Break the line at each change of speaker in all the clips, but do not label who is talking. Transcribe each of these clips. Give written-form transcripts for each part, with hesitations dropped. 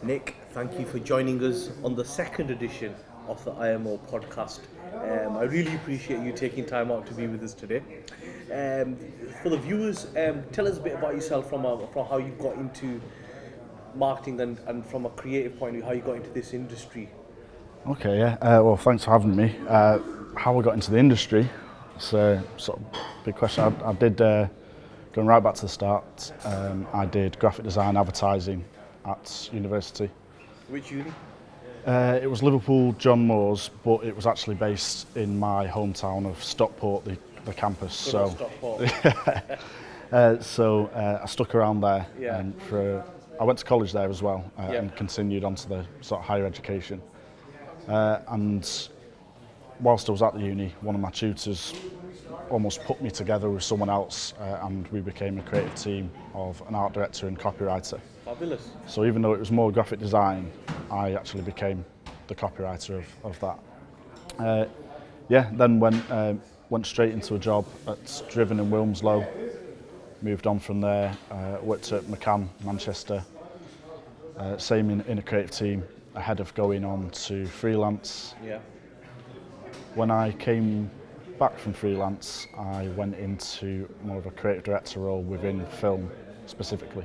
Nick, thank you for joining us on the second edition of the IMO podcast. I really appreciate you taking time out to be with us today. Um, for the viewers, tell us a bit about yourself from how you got into marketing and from a creative point of view, how you got into this industry.
Okay, yeah. Well, thanks for having me. How I got into the industry, it's a sort of big question. I did, going right back to the start, I did graphic design advertising at university.
Which uni?
It was Liverpool John Moores, but it was actually based in my hometown of Stockport, the campus.
Stockport.
So I stuck around there
Yeah.
I went to college there as well
Yeah.
and continued on to the sort of higher education. And whilst I was at the uni, one of my tutors almost put me together with someone else, and we became a creative team of an art director and copywriter.
Fabulous.
So even though it was more graphic design, I actually became the copywriter of that. Then went straight into a job at Driven in Wilmslow. Moved on from there, worked at McCann, Manchester. Same in a creative team, ahead of going on to freelance.
Yeah.
When I came back from freelance, I went into more of a creative director role within film specifically.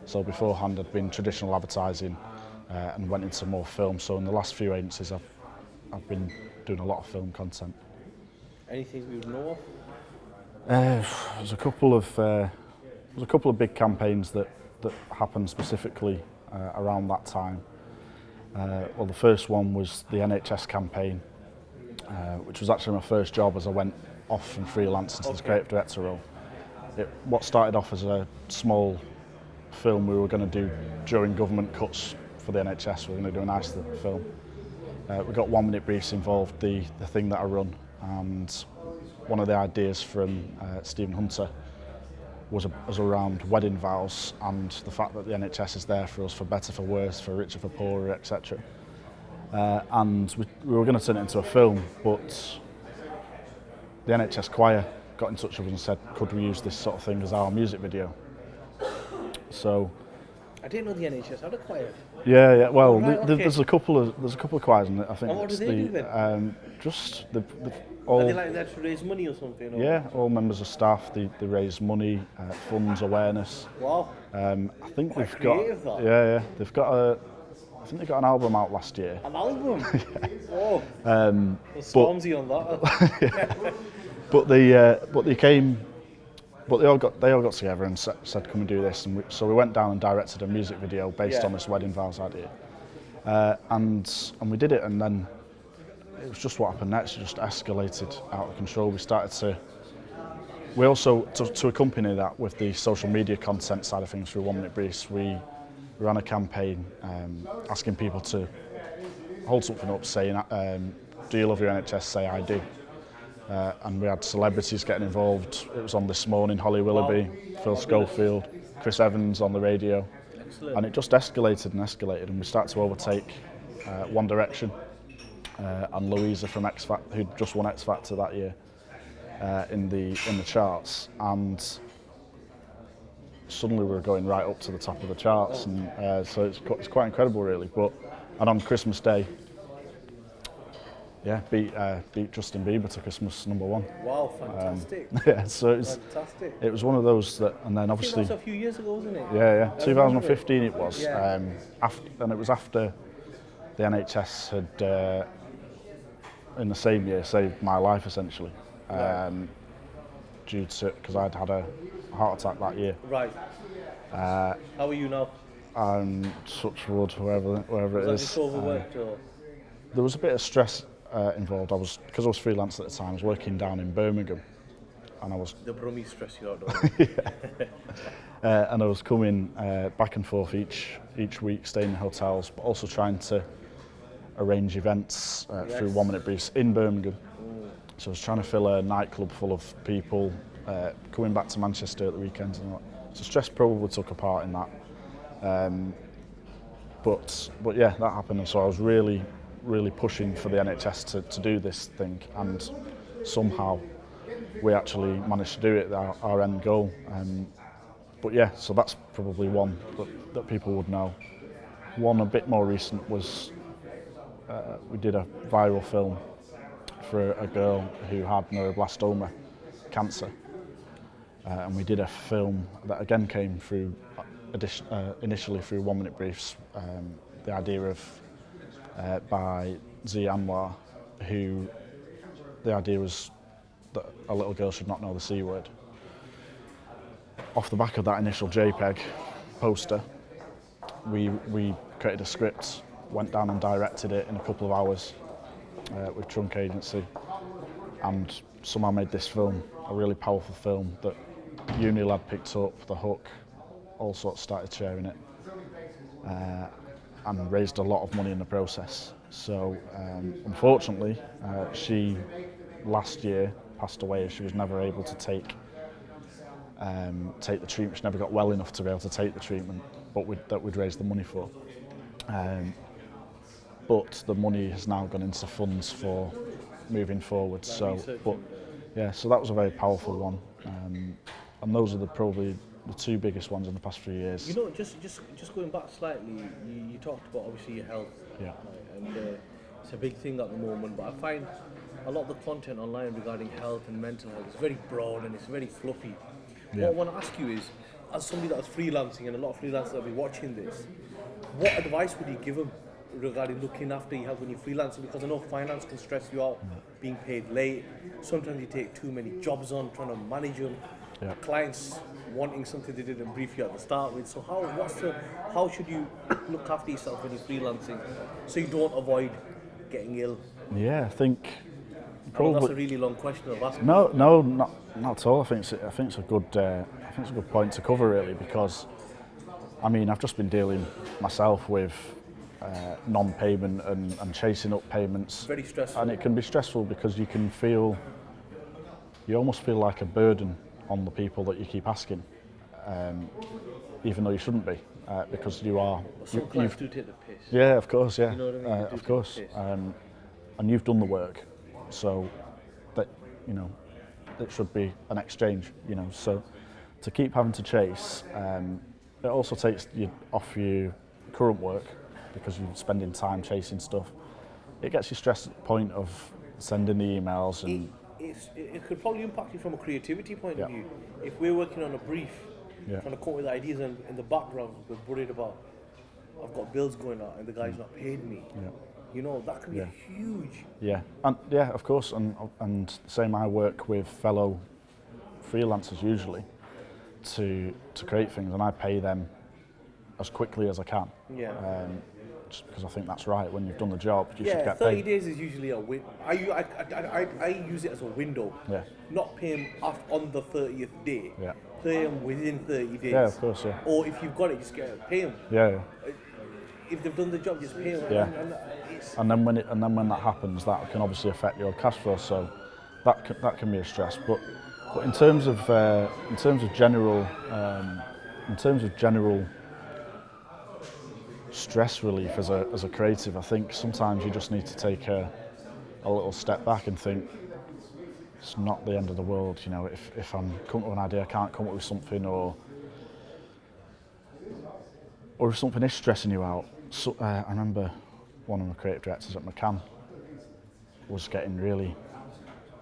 So beforehand I'd been traditional advertising and went into more film. So in the last few agencies I've been doing a lot of film content.
Anything we would know of?
There's a couple of big campaigns that happened specifically around that time. Well, the first one was the Nhs Campaign, which was actually my first job as I went off from freelance into the creative director role. What started off as a small film we were going to do during government cuts for the NHS. We were going to do a nice little film. We got 1 minute briefs involved, the thing that I run, and one of the ideas from Stephen Hunter was around wedding vows and the fact that the NHS is there for us, for better, for worse, for richer, for poorer, etc. And we were going to turn it into a film, but the NHS choir got in touch with us and said, could we use this sort of thing as our music video? So
I didn't know the NHS had a choir.
yeah. Well,
Right, okay.
there's a couple of choirs in it. I think
And what do
it's
they do then?
just the
Are
all.
they like there to raise money or something? Or?
Yeah, all members of staff, they raise money, funds, awareness.
Wow.
I think
Quite
they've got
creative, that.
yeah, they've got I think they got an album out last year.
An album? Oh. There's
but-
Stormzy on that.
But they all got together and said, "Come and do this." And so we went down and directed a music video based
Yeah.
on this wedding vows idea, and we did it. And then it was just what happened next. It just escalated out of control. We also to accompany that with the social media content side of things through 1 minute briefs. We ran a campaign asking people to hold something up saying, "Do you love your NHS? Say I do." And we had celebrities getting involved. It was on This Morning, Holly Willoughby, Phil Schofield, Chris Evans on the radio.
Excellent.
And it just escalated, and we started to overtake One Direction and Louisa from X Factor, who just won X Factor that year in the charts. And suddenly we were going right up to the top of the charts, and so it's quite incredible, really. And on Christmas Day, yeah, beat Justin Bieber to Christmas #1.
Wow, fantastic.
Yeah, so
Fantastic.
it was one of those that, and then
I think
obviously,
that was a few years ago, wasn't it?
yeah, 2015 it was,
Yeah.
and it was after the NHS had, in the same year, saved my life essentially, because I'd had a heart attack that year.
Right. How are you now?
And touch wood, wherever it
Was that
is.
just overworked or?
There was a bit of stress involved. Because I was freelance at the time, I was working down in Birmingham, and I was
The Brummie stress you out, don't you?
and I was coming back and forth each week, staying in hotels, but also trying to arrange events through 1 minute briefs in Birmingham. So I was trying to fill a nightclub full of people, coming back to Manchester at the weekends and all that. So stress probably took a part in that. But yeah, that happened, and so I was really pushing for the NHS to do this thing, and somehow we actually managed to do it, our end goal. But yeah, so that's probably one that people would know. one a bit more recent was we did a viral film for a girl who had neuroblastoma cancer, and we did a film that again came through initially through 1 minute briefs. The idea of by Z Anwar, who the idea was that a little girl should not know the C word. Off the back of that initial JPEG poster, we created a script, went down and directed it in a couple of hours with Trunk Agency, and somehow made this film a really powerful film that Unil had picked up, the hook, all sorts started sharing it, and raised a lot of money in the process. So unfortunately, she last year passed away as she was never able to take the treatment. She never got well enough to be able to take the treatment, that we'd raised the money for. But the money has now gone into funds for moving forward. So that was a very powerful one, and those are probably the two biggest ones in the past few years.
You know, just going back slightly, you talked about obviously your health,
Yeah.
and it's a big thing at the moment. But I find a lot of the content online regarding health and mental health is very broad and it's very fluffy.
Yeah.
What I want to ask you is, as somebody that's freelancing, and a lot of freelancers will be watching this, what advice would you give them regarding looking after your health when you're freelancing? Because I know finance can stress you out, being paid late. Sometimes you take too many jobs on, trying to manage them.
Yeah.
Clients wanting something they didn't brief you at the start with. So how should you look after yourself when you're freelancing so you don't avoid getting ill?
Yeah, I think
That's a really long question of asking.
No, not at all. I think it's a good point to cover, really, because I mean I've just been dealing myself with non-payment and chasing up payments.
Very stressful.
And it can be stressful because you almost feel like a burden on the people that you keep asking, even though you shouldn't be, because you are.
Some clients do take the piss.
Yeah, of course, yeah,
You know what I mean?
of course, and you've done the work, so that it should be an exchange, So to keep having to chase, it also takes you off your current work because you're spending time chasing stuff. It gets you stressed at the point of sending the emails and.
It could probably impact you from a creativity point of
Yeah.
view. If we're working on a brief,
Yeah.
trying to come up with ideas, and in the background we're worried about, I've got bills going out and the guy's not paid me.
Yeah.
That can be huge.
Yeah, and of course, and same. I work with fellow freelancers usually to create things, and I pay them as quickly as I can.
Yeah.
Just because I think that's right. When you've done the job, you should get
30
paid.
days is usually a win. I use it as a window.
Yeah.
Not pay him on the 30th day.
Yeah.
Pay him within 30 days.
Yeah, of course, yeah.
Or if you've got it, just pay him.
Yeah.
If they've done the job, just pay them.
Yeah.
And
And then when that happens, that can obviously affect your cash flow. So that can be a stress. But in terms of general stress relief as a creative, I think sometimes you just need to take a little step back and think it's not the end of the world. If I'm coming up with an idea, I can't come up with something, or if something is stressing you out. So, I remember one of the creative directors at McCann was getting really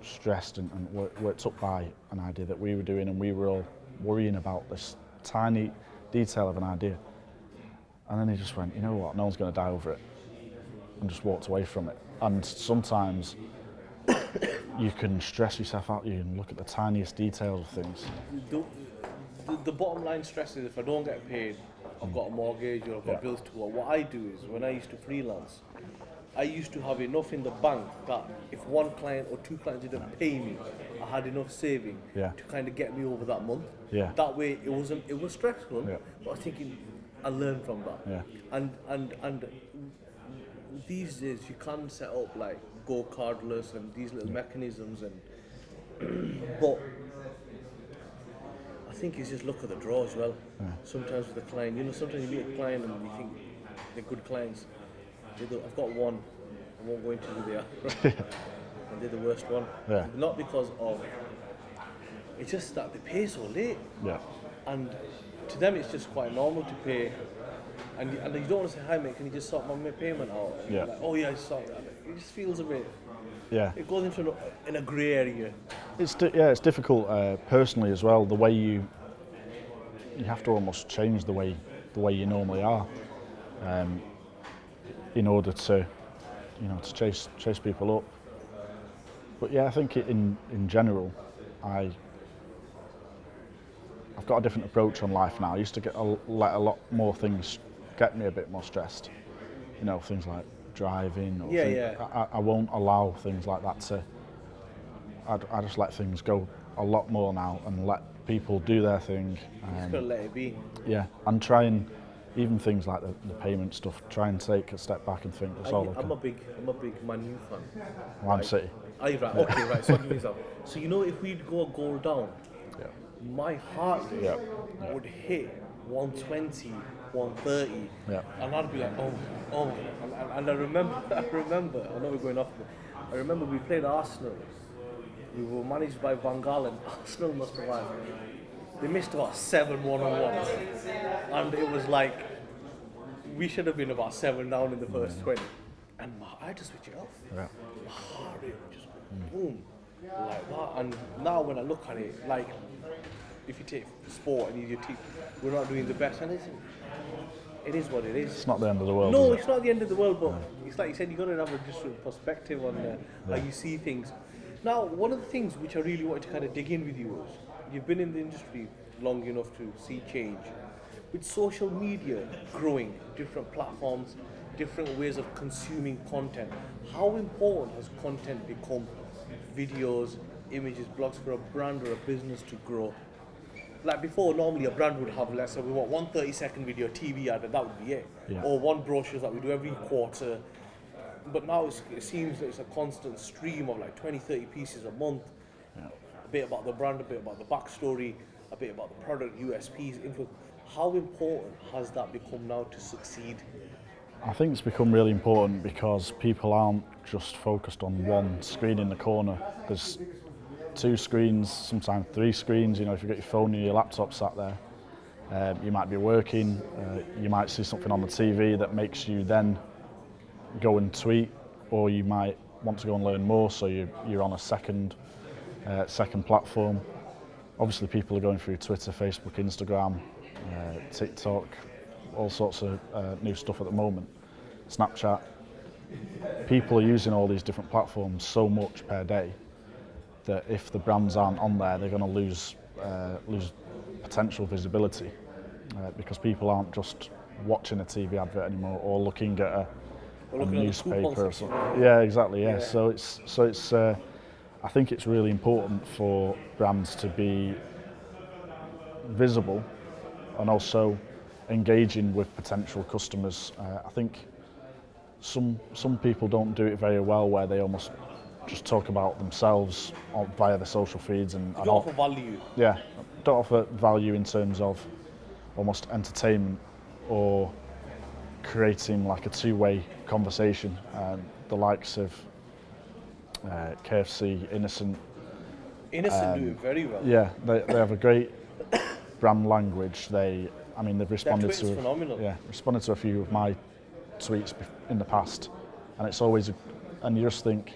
stressed and worked up by an idea that we were doing, and we were all worrying about this tiny detail of an idea. And then he just went, you know what, no one's going to die over it, and just walked away from it. And sometimes you can stress yourself out, you can look at the tiniest details of things.
The bottom line stress is if I don't get paid, I've got a mortgage or I've got bills to pay. What I do is, when I used to freelance, I used to have enough in the bank that if one client or two clients didn't pay me, I had enough saving to kind of get me over that month.
Yeah.
That way it was stressful,
Yeah.
but I was thinking I learned from that.
Yeah.
And these days you can set up like go cardless and these little mechanisms, and but I think it's just luck of the draw as well. Sometimes with the client, sometimes you meet a client and you think they're good clients. I've got one, I won't go into who they are, and they're the worst one.
Yeah.
Not because of, it's just that they pay so late.
Yeah.
And to them it's just quite normal to pay and you don't want to say, hi mate, can you just sort my payment out? And
Yeah.
you're like, oh yeah, I sort that. It just feels a bit,
Yeah.
it goes into in a grey area.
It's difficult personally as well. The way you have to almost change the way you normally are, in order to to chase people up. But yeah, I think in general, I've got a different approach on life now. I used to let a lot more things get me a bit more stressed. Things like driving. Or I won't allow things like that to. I just let things go a lot more now and let people do their thing.
You just gotta let it be.
Yeah, and try and even things like the payment stuff. Try and take a step back and think it's all okay.
I'm a big Man U fan.
Well, I'm City.
Are you right? Okay, right. So I'll give you some. So if we'd go a goal down, my heart rate would hit 120, 130, and I'd be like, oh. And I remember. I know we're going off, but I remember we played Arsenal. We were managed by Van Gaal, and Arsenal must have won. They missed about 7 1-on-1s, and it was like we should have been about 7 down in the first 20, and I had to switch it off.
Yeah.
My heart rate would just boom like that. And now when I look at it, like if you take sport and your team, we're not doing the best, and it is what it is.
It's not the end of the world.
No,
is
it's not the end of the world, but it's like you said, you've got to have a different perspective on how you see things. Now, one of the things which I really wanted to kind of dig in with you was, you've been in the industry long enough to see change. With social media growing, different platforms, different ways of consuming content, how important has content become, videos, images, blogs, for a brand or a business to grow? Like before, normally a brand would have, let's say we want 1 30-second video, TV ad, and that would be it.
Yeah.
Or one brochure that we do every quarter. But now it seems that it's a constant stream of like 20, 30 pieces a month.
Yeah.
A bit about the brand, a bit about the backstory, a bit about the product, USPs, influence. How important has that become now to succeed?
I think it's become really important because people aren't just focused on one screen in the corner. There's 2 screens, sometimes 3 screens. If you've got your phone and your laptop sat there, you might be working, you might see something on the TV that makes you then go and tweet, or you might want to go and learn more, so you're on a second platform. Obviously people are going through Twitter, Facebook, Instagram, TikTok, all sorts of new stuff at the moment, Snapchat. People are using all these different platforms so much per day that if the brands aren't on there, they're going to lose potential visibility, because people aren't just watching a TV advert anymore or looking at a newspaper or something. Yeah, exactly. Yeah. So it's I think it's really important for brands to be visible and also engaging with potential customers. I think some people don't do it very well, where they almost just talk about themselves via the social feeds and
don't offer value.
Yeah, don't offer value in terms of almost entertainment or creating like a two-way conversation. The likes of KFC, Innocent
do it very well.
Yeah, they have a great brand language. They've responded to
phenomenal.
Responded to a few of my tweets in the past, and it's always and you just think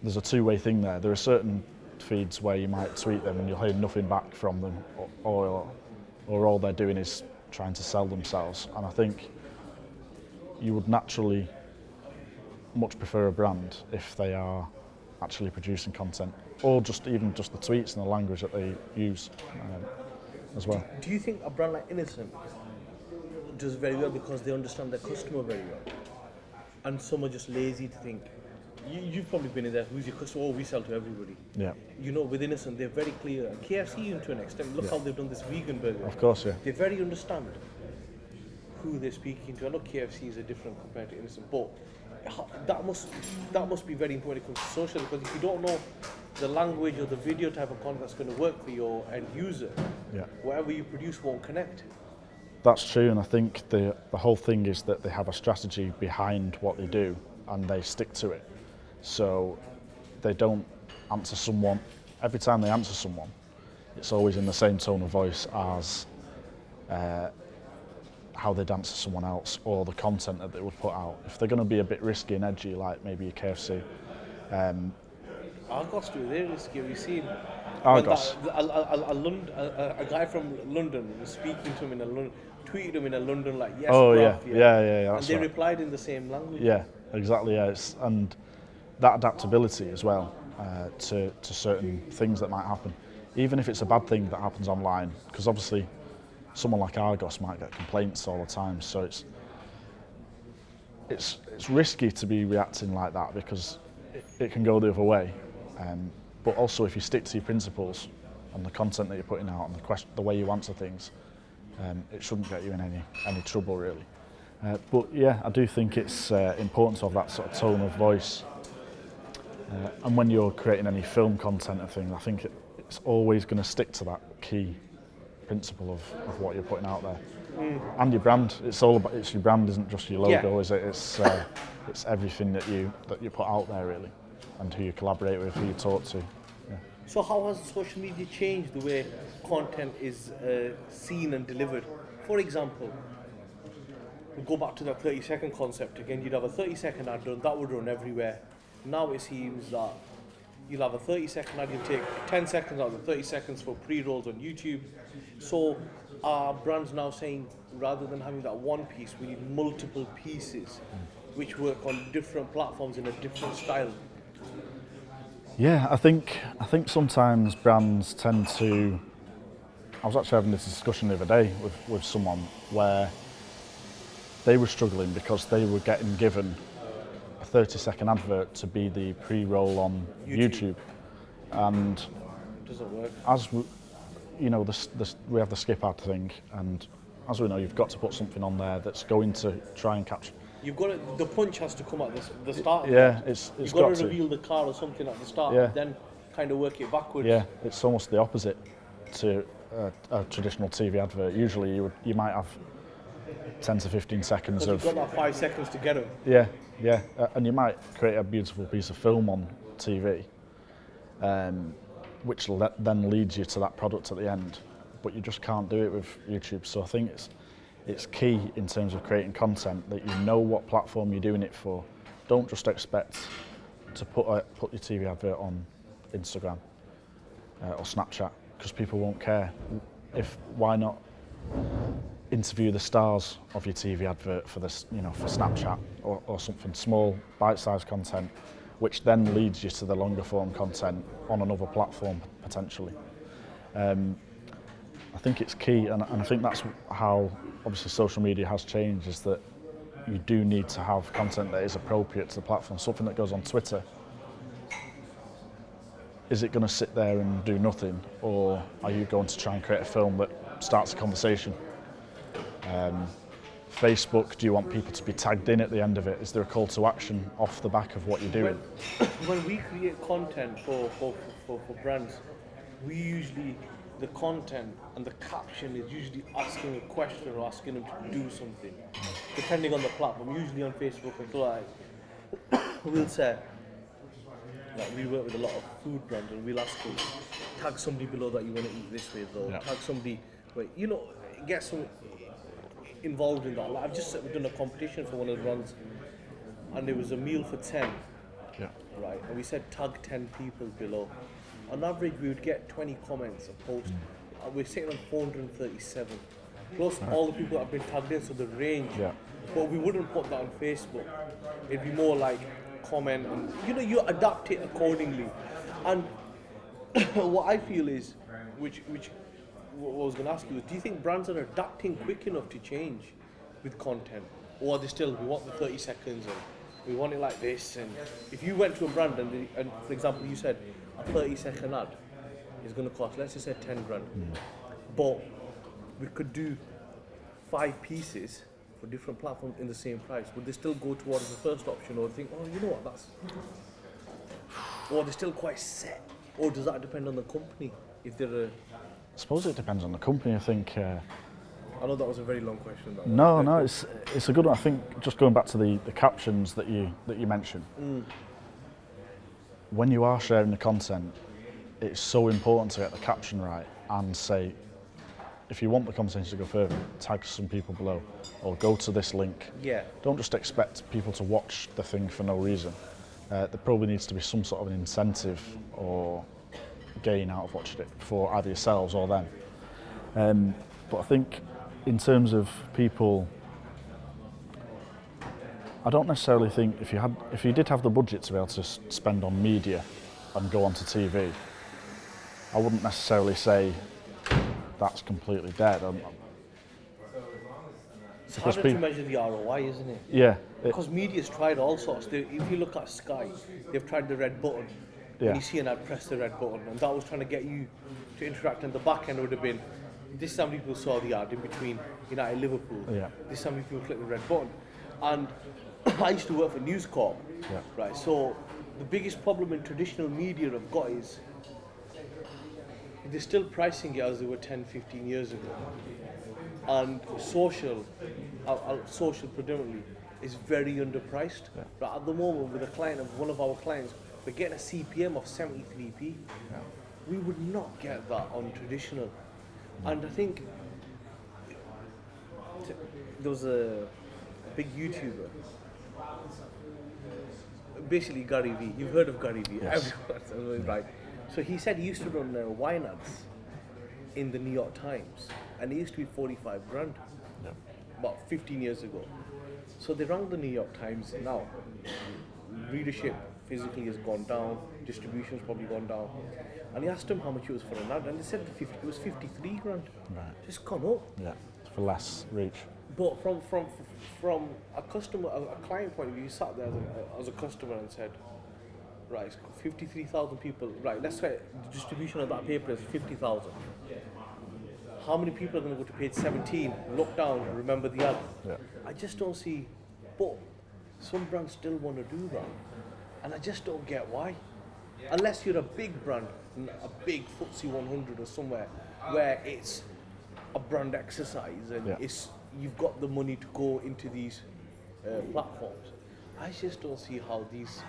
there's a two-way thing there. There are certain feeds where you might tweet them and you'll hear nothing back from them, or all they're doing is trying to sell themselves. And I think you would naturally much prefer a brand if they are actually producing content, or even just the tweets and the language that they use as well.
Do you think a brand like Innocent does very well because they understand their customer very well, and some are just lazy to think? You've probably been in there. Who's your customer? Oh, we sell to everybody.
Yeah.
With Innocent, they're very clear. KFC, even to an extent, look how they've done this vegan burger.
Of course, yeah.
They very understand who they're speaking to. I know KFC is a different compared to Innocent, but that must be very important when it comes to social, because if you don't know the language or the video type of content that's going to work for your end user, whatever you produce won't connect.
That's true, and I think the whole thing is that they have a strategy behind what they do and they stick to it. So they don't answer someone, every time they answer someone, it's always in the same tone of voice as how they dance to someone else or the content that they would put out. If they're going to be a bit risky and edgy, like maybe a KFC,
Argos do, they're risky. Have you seen?
Argos.
A guy from London was speaking to him in a London, tweeted him in a London like, yes,
Oh
bruv,
yeah.
and
That's
they
right.
replied in the same language.
Yeah, exactly. Yeah, and that adaptability as well to certain things that might happen, even if it's a bad thing that happens online, because obviously someone like Argos might get complaints all the time. So it's risky to be reacting like that because it can go the other way. But also, if you stick to your principles and the content that you're putting out and the way you answer things, it shouldn't get you in any trouble really. But yeah, I do think it's important to have that sort of tone of voice. And when you're creating any film content and things, I think it's always going to stick to that key principle of what you're putting out there. And your brand. It's all about, it's your brand, isn't just your logo, is it? It's everything that you put out there really, and who you collaborate with, who you talk to. Yeah.
So how has social media changed the way content is seen and delivered? For example, we'll go back to that 30-second concept again. You'd have a 30-second ad done, that would run everywhere. Now it seems that you'll have a 30-second ad, you'll take 10 seconds out of the 30 seconds for pre-rolls on YouTube. So are brands now saying, rather than having that one piece, we need multiple pieces which work on different platforms in a different style?
Yeah, I think sometimes brands tend to. I was actually having this discussion the other day with someone where they were struggling because they were getting given a 30-second advert to be the pre-roll on YouTube. And
doesn't work.
As we, we have the skip ad thing, and as we know, you've got to put something on there that's going to try and capture.
You've got to, the punch has to come at the start.
Yeah, it's
you've
got
got to
to
reveal the car or something at the start,
Yeah.
and then kind of work it backwards.
Yeah, it's almost the opposite to a traditional TV advert. Usually, you might have 10 to 15 seconds of.
You've got that 5 seconds together.
Yeah, and you might create a beautiful piece of film on TV, which then leads you to that product at the end. But you just can't do it with YouTube. So I think it's key in terms of creating content that you know what platform you're doing it for. Don't just expect to put your TV advert on Instagram or Snapchat, because people won't care. Why not interview the stars of your TV advert for this, for Snapchat or something small, bite-sized content, which then leads you to the longer form content on another platform potentially. I think it's key, and I think that's how obviously social media has changed, is that you do need to have content that is appropriate to the platform. Something that goes on Twitter, is it going to sit there and do nothing, or are you going to try and create a film that starts a conversation? Facebook, do you want people to be tagged in at the end of it? Is there a call to action off the back of what you're doing?
When we create content for brands, we usually, the content and the caption is usually asking a question or asking them to do something, depending on the platform. Usually on Facebook and we'll say, like, we work with a lot of food brands, and we'll ask them, tag somebody below that you want to eat this with, or tag somebody, get some involved in that. Like, I've just done a competition for one of the brands, and there was a meal for 10, right? And we said tag 10 people below. On average, we would get 20 comments a post. We're sitting on 437, plus all the people that have been tagged in, so the range. But we wouldn't put that on Facebook. It'd be more like comment, and you adapt it accordingly. And what I feel is, which what I was going to ask you is, do you think brands are adapting quick enough to change with content, or are they still, we want the 30 seconds and we want it like this? And if you went to a brand and for example you said a 30-second ad is going to cost, let's just say 10 grand, but we could do 5 pieces for different platforms in the same price, would they still go towards the first option, or think, oh, you know what, that's, or are they still quite set, or does that depend on the company? If they're
I suppose it depends on the company. I think.
I know that was a very long question.
No, it's a good one. I think just going back to the captions that you mentioned. When you are sharing the content, it's so important to get the caption right and say, if you want the conversation to go further, tag some people below, or go to this link.
Yeah.
Don't just expect people to watch the thing for no reason. There probably needs to be some sort of an incentive or gain out of watching it for either yourselves or them. But I think in terms of people, I don't necessarily think if you did have the budget to be able to spend on media and go onto TV, I wouldn't necessarily say that's completely dead.
It's harder to measure the ROI, isn't it?
Yeah.
Because media's tried all sorts. If you look at Sky, they've tried the red button.
Yeah.
And you see an ad, press the red button, and that was trying to get you to interact. And the back end would have been, this is how many people saw the ad in between United and Liverpool.
Yeah.
This is how many people clicked the red button. And I used to work for News Corp, right? So the biggest problem in traditional media I've got is they're still pricing it as they were 10, 15 years ago. And social predominantly, is very underpriced.
Yeah.
But at the moment, with a client of one of our clients, we're getting a CPM of 73p.
Yeah.
We would not get that on traditional. And I think there was a big YouTuber, basically Gary Vee. You've heard of Gary Vee?
Yes.
Everyone, right? So he said he used to run wine ads in the New York Times, and it used to be 45 grand, about 15 years ago. So they rang the New York Times now. Readership physically has gone down, distribution's probably gone down. And he asked them how much it was for an ad, and they said it was 53 grand.
Right.
It's gone up.
Yeah. For less reach.
But from a customer, a client point of view, you sat there as a customer and said, right, it's 53,000 people. Right, let's say the distribution of that paper is 50,000. How many people are going to go to page 17, look down, and remember the ad?
Yeah.
I just don't see. But some brands still want to do that, and I just don't get why. Unless you're a big brand, a big FTSE 100 or somewhere, where it's a brand exercise and you've got the money to go into these platforms. I just don't see how these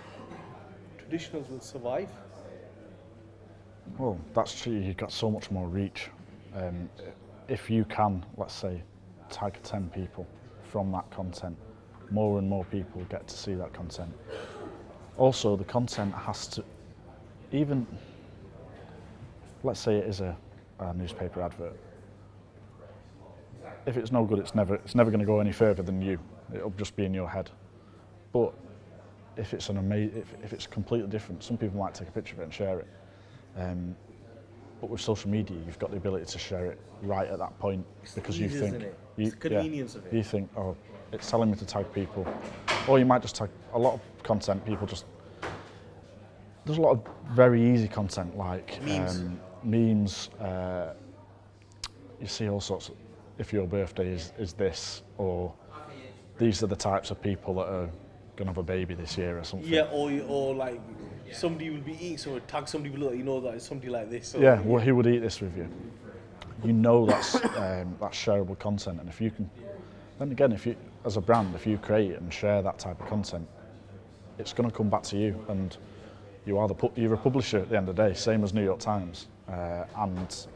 traditionals will survive.
Well, that's true. You've got so much more reach. If you can, let's say, tag 10 people from that content, more and more people get to see that content. Also, the content has to, even, let's say it is a newspaper advert. If it's no good, it's never going to go any further than you. It'll just be in your head. But if it's if it's completely different, some people might take a picture of it and share it. But with social media, you've got the ability to share it right at that point because you think
it's the convenience of it.
You think, oh, it's telling me to tag people, or you might just tag a lot of content. People just there's a lot of very easy content like memes. You see all sorts of, if your birthday is this, or these are the types of people that are going to have a baby this year or something.
Yeah, or like somebody will be eating, so tag somebody below, you know that it's somebody like this. So
yeah, well, who would eat this with you? You know that's that's shareable content, and if you can, then again, if you as a brand, if you create and share that type of content, it's going to come back to you, and you're a publisher at the end of the day, same as New York Times, and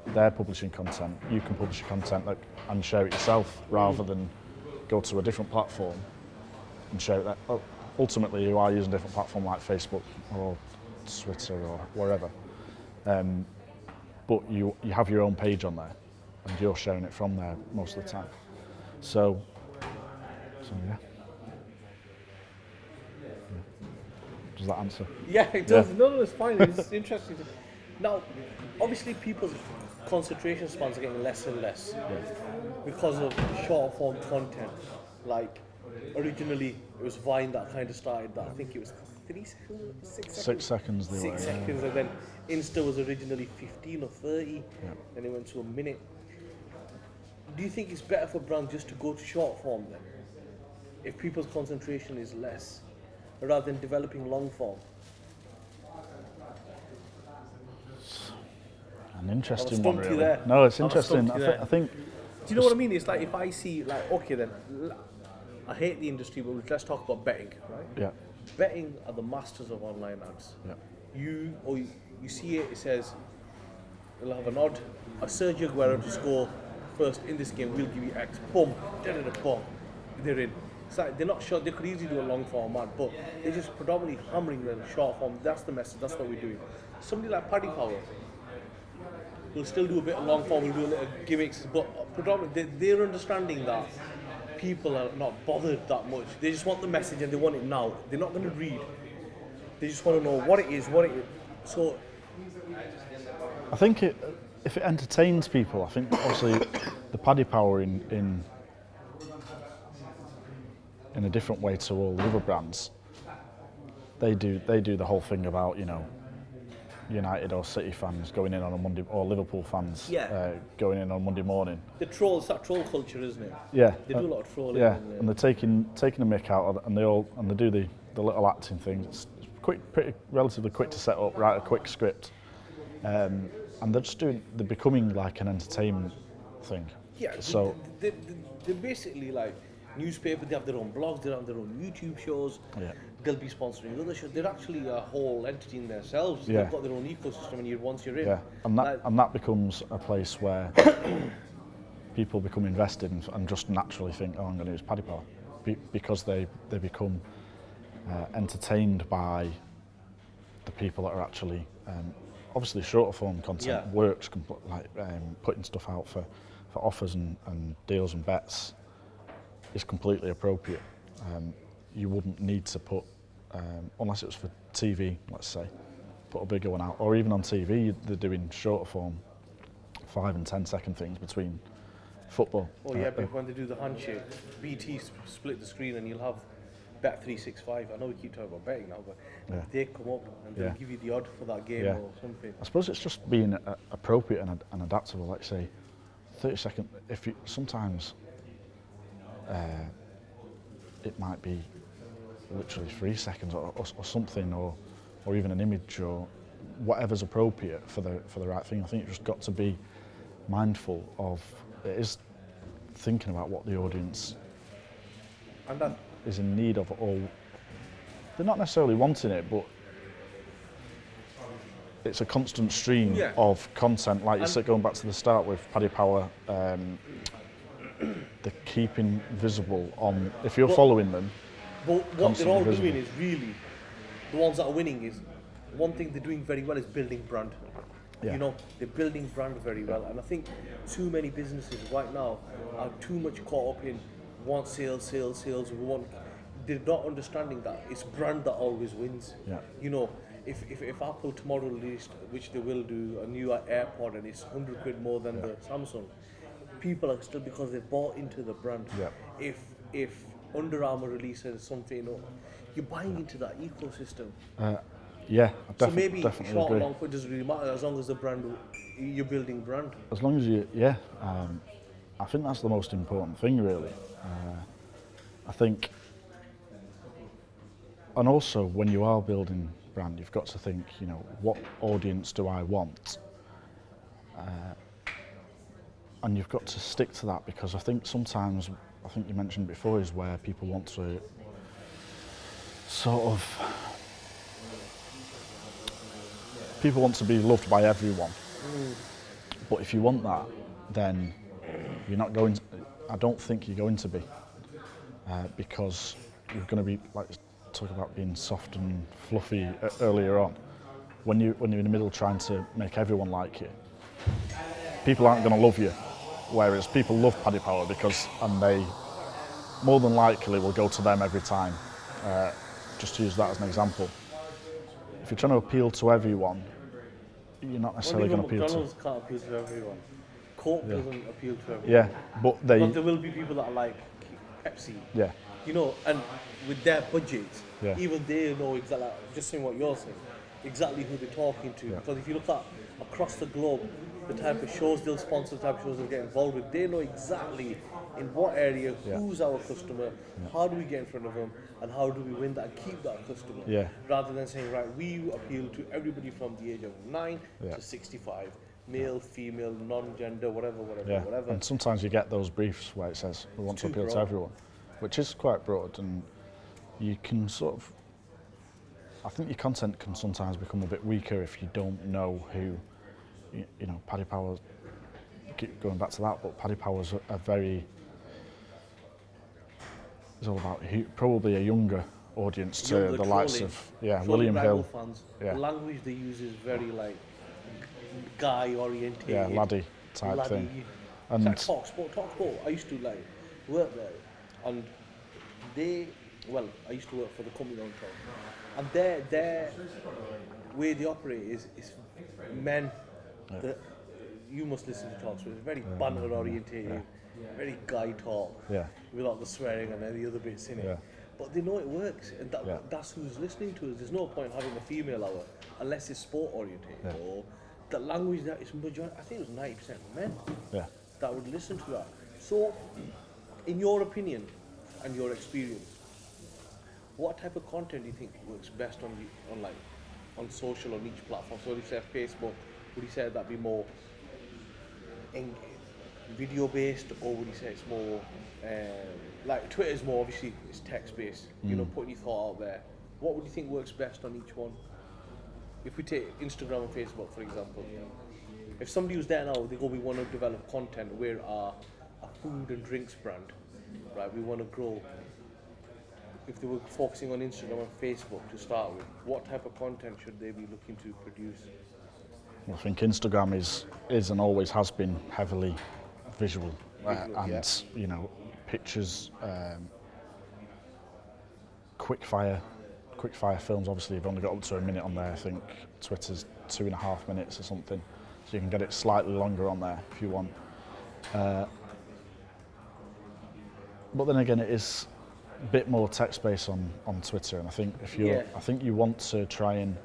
they're publishing content. You can publish your content and share it yourself rather than go to a different platform and share it there. Well, ultimately, you are using a different platform like Facebook or Twitter or wherever. But you have your own page on there and you're sharing it from there most of the time. So yeah. Does that answer?
Yeah, it does. Yeah. No, it's fine. It's interesting. Now, obviously, people's concentration spans are getting less and less because of short form content. Like, originally, it was Vine that kind of started that. I think it was 3 seconds, 6 seconds.
6 seconds.
6 seconds, and then Insta was originally 15 or 30, and it went to a minute. Do you think it's better for brands just to go to short form then, if people's concentration is less, rather than developing long form?
An interesting
one,
really.
There.
No, it's interesting. I think.
Do you know what I mean? It's like if I see, like, okay then, I hate the industry, but let's talk about betting, right?
Yeah.
Betting are the masters of online ads.
Yeah.
You see it. It says You'll have an odd, a Sergio Aguero to score first in this game. We'll give you X. Boom, boom. They're in. It's like they're not short. They could easily do a long form ad, but they're just predominantly hammering the short form. That's the message. That's what we're doing. Somebody like Paddy Power will still do a bit of long form. We'll do a little gimmicks, but predominantly they're understanding that people are not bothered that much. They just want the message and they want it now. They're not going to read. They just want to know what it is. So
I think if it entertains people, I think obviously the Paddy Power in a different way to all the other brands, they do the whole thing about, you know, United or City fans going in on a Monday, or Liverpool fans going in on Monday morning.
The trolls, that troll culture, isn't it?
Yeah,
they do a lot of trolling.
Yeah, and they're taking the mick out of it, and they do the little acting things. It's quick, relatively quick to set up, write a quick script, and they're becoming like an entertainment thing.
Yeah,
so
they're basically like newspapers. They have their own blogs, they have their own YouTube shows.
Yeah.
They'll be sponsoring other shows. They're actually a whole entity in themselves.
Yeah.
They've got their own ecosystem, and once you're in,
yeah, and that becomes a place where people become invested and just naturally think, oh, I'm going to use Paddy Power, because they become entertained by the people that are actually obviously shorter form content works, like putting stuff out for offers and deals and bets is completely appropriate. You wouldn't need to put, unless it was for TV, let's say, put a bigger one out. Or even on TV, they're doing shorter form, 5 and 10 second things between football.
Oh yeah, but when they do the handshake, BT split the screen and you'll have Bet365. I know we keep talking about betting now, but they come up and they'll give you the odd for that game or something.
I suppose it's just being appropriate and adaptable. Like say, 30 second. If you sometimes it might be literally 3 seconds or something, or even an image or whatever's appropriate for the right thing. I think you've just got to be mindful of it, is thinking about what the audience is in need of, or they're not necessarily wanting it, but it's a constant stream of content. Like you said, going back to the start with Paddy Power, they're keeping visible on, if you're following them.
But what they're all doing is really, the ones that are winning is, one thing they're doing very well is building brand.
Yeah.
You know, they're building brand very well. And I think too many businesses right now are too much caught up in want sales, they're not understanding that it's brand that always wins.
Yeah.
You know, if Apple tomorrow released, which they will do, a new AirPod and it's 100 quid more than the Samsung, people are still, because they've bought into the brand.
Yeah.
If Under Armour releases something, you're buying into that ecosystem.
So
maybe
definitely
short
agree.
or long, it doesn't really matter as long as the brand, you're building brand.
As long as I think that's the most important thing, really. I think, and also when you are building brand, you've got to think, you know, what audience do I want? And you've got to stick to that, because I think sometimes, I think you mentioned before, is where people want to sort of, people want to be loved by everyone. But if you want that, then you're not going to, I don't think you're going to be, because you're going to be, like, talk about being soft and fluffy earlier on. When you're in the middle trying to make everyone like you, people aren't going to love you. Whereas people love Paddy Power and they more than likely will go to them every time. Just to use that as an example. If you're trying to appeal to everyone, you're not necessarily going to appeal to.
McDonald's can't appeal to everyone. Coke doesn't appeal to everyone.
Yeah, but there
will be people that are like Pepsi.
Yeah.
You know, and with their budgets,
Yeah.
even they know exactly, just saying what you're saying, exactly who they're talking to.
Yeah.
Because if you look at across the globe, the type of shows they'll sponsor, the type of shows they'll get involved with, they know exactly in what area, who's our customer, how do we get in front of them, and how do we win that and keep that customer.
Yeah.
Rather than saying, right, we appeal to everybody from the age of 9 to 65. Male, female, non-gender, whatever.
And sometimes you get those briefs where it says, we want to appeal to everyone, which is quite broad, and you can sort of, I think your content can sometimes become a bit weaker if you don't know who you know, Paddy Power, keep going back to that, but Paddy Power's a very, it's all about probably a younger audience to
Younger
the likes
trolling,
of
trolling
William
rival
Hill,
fans.
Yeah.
The language they use is very like guy oriented.
yeah, laddie type thing.
And
And
it's like talk sport. I used to like work there, and I used to work for the company on top, and their way they operate is men that you must listen to talk sport. It's very banter orientated, very guy talk, without the swearing and any other bits in it.
Yeah.
But they know it works, and that's who's listening to us. There's no point having a female hour unless it's sport orientated or the language that is majority. I think it was 90% men that would listen to that. So, in your opinion and your experience, what type of content do you think works best on social on each platform? So, would you say Facebook? Would you say that'd be more video based, or would you say it's more like Twitter is more obviously it's text based? You know, putting your thought out there. What would you think works best on each one? If we take Instagram and Facebook for example, if somebody was there now, they go, we want to develop content. We're a food and drinks brand, right? We want to grow. If they were focusing on Instagram and Facebook to start with, what type of content should they be looking to produce?
I think Instagram is and always has been heavily visual, and you know, pictures, quick fire films. Obviously, you've only got up to a minute on there. I think Twitter's 2.5 minutes or something, so you can get it slightly longer on there if you want. But then again, it is a bit more text based on Twitter, and I think I think you want to try and.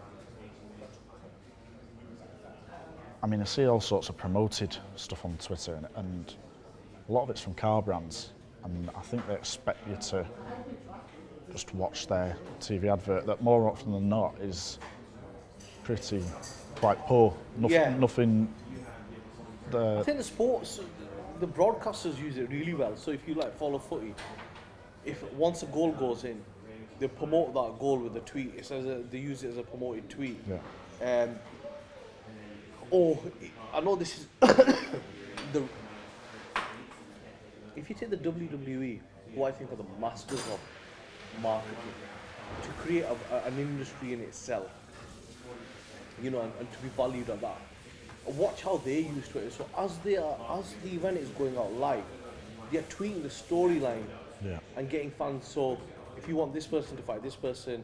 I mean, I see all sorts of promoted stuff on Twitter, and a lot of it's from car brands, and I think they expect you to just watch their TV advert that more often than not is quite poor. Nothing.
I think the broadcasters use it really well. So if you like follow footy, if once a goal goes in, they promote that goal with a tweet. It says they use it as a promoted tweet.
Yeah.
I know this is if you take the WWE, who I think are the masters of marketing, to create an industry in itself, you know, and to be valued at that. Watch how they use Twitter. So as the event is going out live, they're tweeting the storyline and getting fans. So if you want this person to fight this person,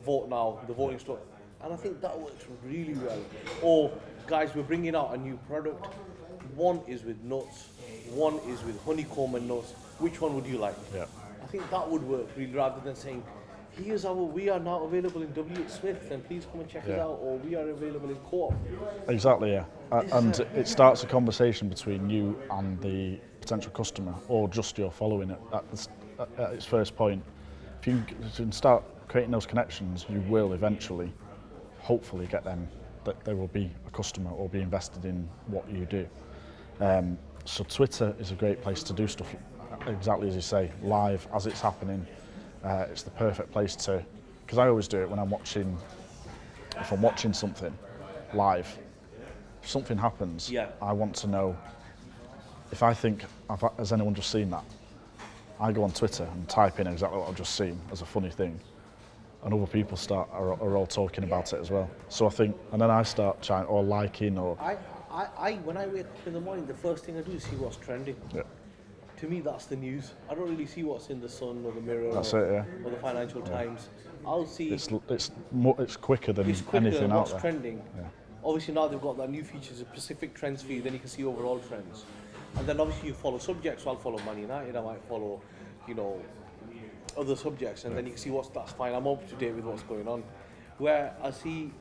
vote now. The voting story. And I think that works really well. Or, guys, we're bringing out a new product. One is with nuts, one is with honeycomb and nuts. Which one would you like?
Yeah.
I think that would work really, rather than saying, we are now available in W.H. Smith and please come and check us out, or we are available in Co-op.
Exactly, yeah. And it starts a conversation between you and the potential customer, or just your following at its first point. If you can start creating those connections, you will eventually hopefully get them that they will be a customer or be invested in what you do. So Twitter is a great place to do stuff, exactly as you say, live as it's happening. It's the perfect place to, because I always do it when if I'm watching something live, if something happens, I want to know, if I think, has anyone just seen that? I go on Twitter and type in exactly what I've just seen as a funny thing, and other people are all talking about it as well. So I think, and then I start trying, or liking, or...
When I wake up in the morning, the first thing I do is see what's trending. Yeah. To me, that's the news. I don't really see what's in the Sun or the Mirror or the Financial Times. I'll see... It's
quicker than anything out there.
Trending. Yeah. Obviously now they've got that new features, a specific trends feed, then you can see overall trends. And then obviously you follow subjects, so I'll follow Man United, I might follow, other subjects, and then you can see that's fine, I'm up to date with what's going on. Where I see,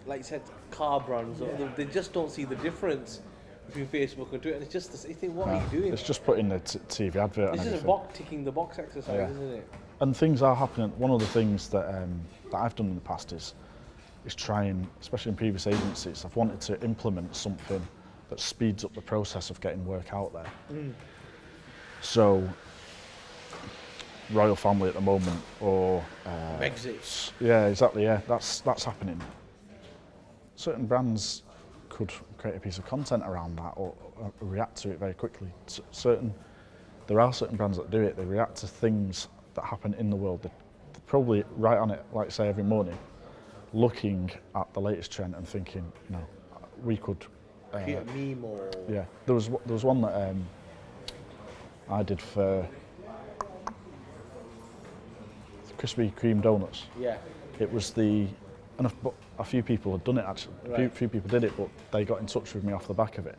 like you said, car brands, they just don't see the difference between Facebook and Twitter, and it's just, you think, what are you doing?
It's just putting the TV advert.
It's just a ticking the box exercise, isn't it?
And things are happening. One of the things that I've done in the past is trying, especially in previous agencies, I've wanted to implement something that speeds up the process of getting work out there. So, Royal Family at the moment, or
exits.
Yeah, exactly. Yeah, that's happening. Certain brands could create a piece of content around that or react to it very quickly. There are certain brands that do it. They react to things that happen in the world. They're probably right on it, like say every morning, looking at the latest trend and thinking, no, we could
create a meme or
yeah. There was one that I did for Krispy Kreme donuts.
yeah.
It was a few people had done it actually.
Right.
A few people did it, but they got in touch with me off the back of it.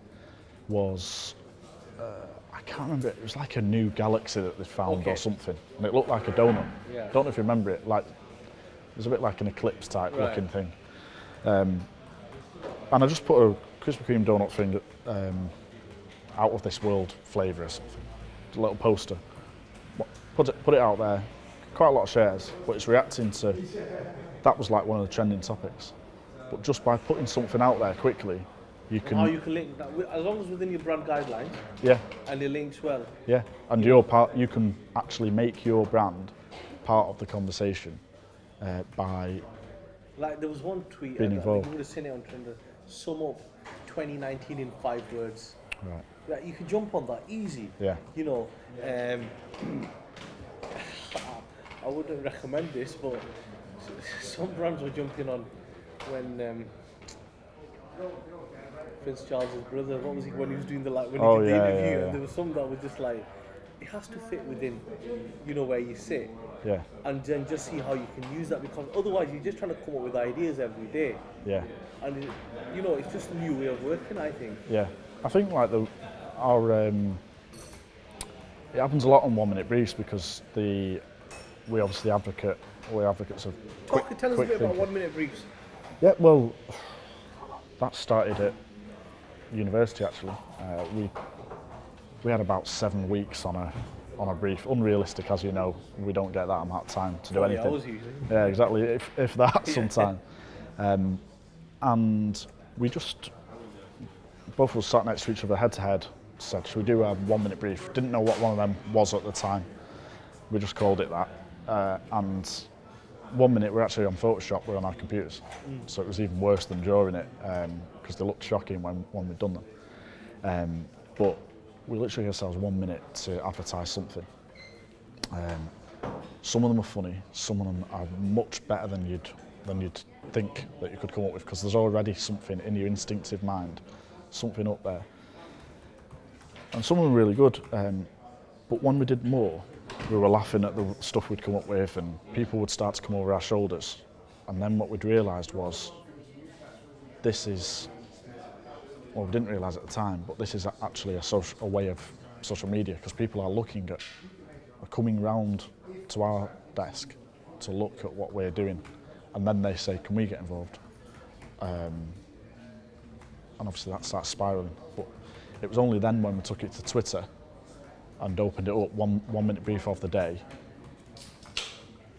I can't remember. It was like a new galaxy that they found or something, and it looked like a donut.
Yeah.
Don't know if you remember it. Like it was a bit like an eclipse type looking thing. And I just put a Krispy Kreme donut thing out of this world flavour or something. A little poster. Put it out there. Quite a lot of shares, but it's reacting to. That was like one of the trending topics. But just by putting something out there quickly, you can.
How you can link that, as long as within your brand guidelines.
Yeah.
And it links well.
Yeah, and you can actually make your brand part of the conversation by.
Like there was one tweet.
Being
I
involved.
think you would have seen it on Trend. Sum up 2019 in 5 words.
Right.
Like, you could jump on that easy.
Yeah.
You know. I wouldn't recommend this, but some brands were jumping on when Prince Charles's brother, what was he when he was doing the when he did the interview, and there was some that was just like, it has to fit within, where you sit.
Yeah.
And then just see how you can use that, because otherwise you're just trying to come up with ideas every day.
Yeah.
And it's just a new way of working, I think.
Yeah, I think like it happens a lot on 1 minute briefs because we're advocates of
Tell us a bit
thinking.
about 1 minute briefs.
Yeah, well, that started at university actually. We had about 7 weeks on a brief. Unrealistic, as you know. We don't get that amount of time to do anything.
Hours usually.
Yeah, exactly. If that, sometime. And we just both of us sat next to each other, head to head. Said, "Should we do a 1 minute brief?" Didn't know what one of them was at the time. We just called it that. And 1 minute, we're actually on Photoshop. We're on our computers, so it was even worse than drawing it because they looked shocking when we'd done them. But we literally gave ourselves 1 minute to advertise something. Some of them are funny, some of them are much better than you'd think that you could come up with, because there's already something in your instinctive mind, something up there. And some of them were really good, but when we did more, we were laughing at the stuff we'd come up with, and people would start to come over our shoulders. And then what we'd realised was, this is, well, we didn't realise at the time, but this is actually a way of social media, because people are coming round to our desk to look at what we're doing, and then they say, "Can we get involved?" And obviously that starts spiralling. But it was only then when we took it to Twitter and opened it up, one minute brief of the day.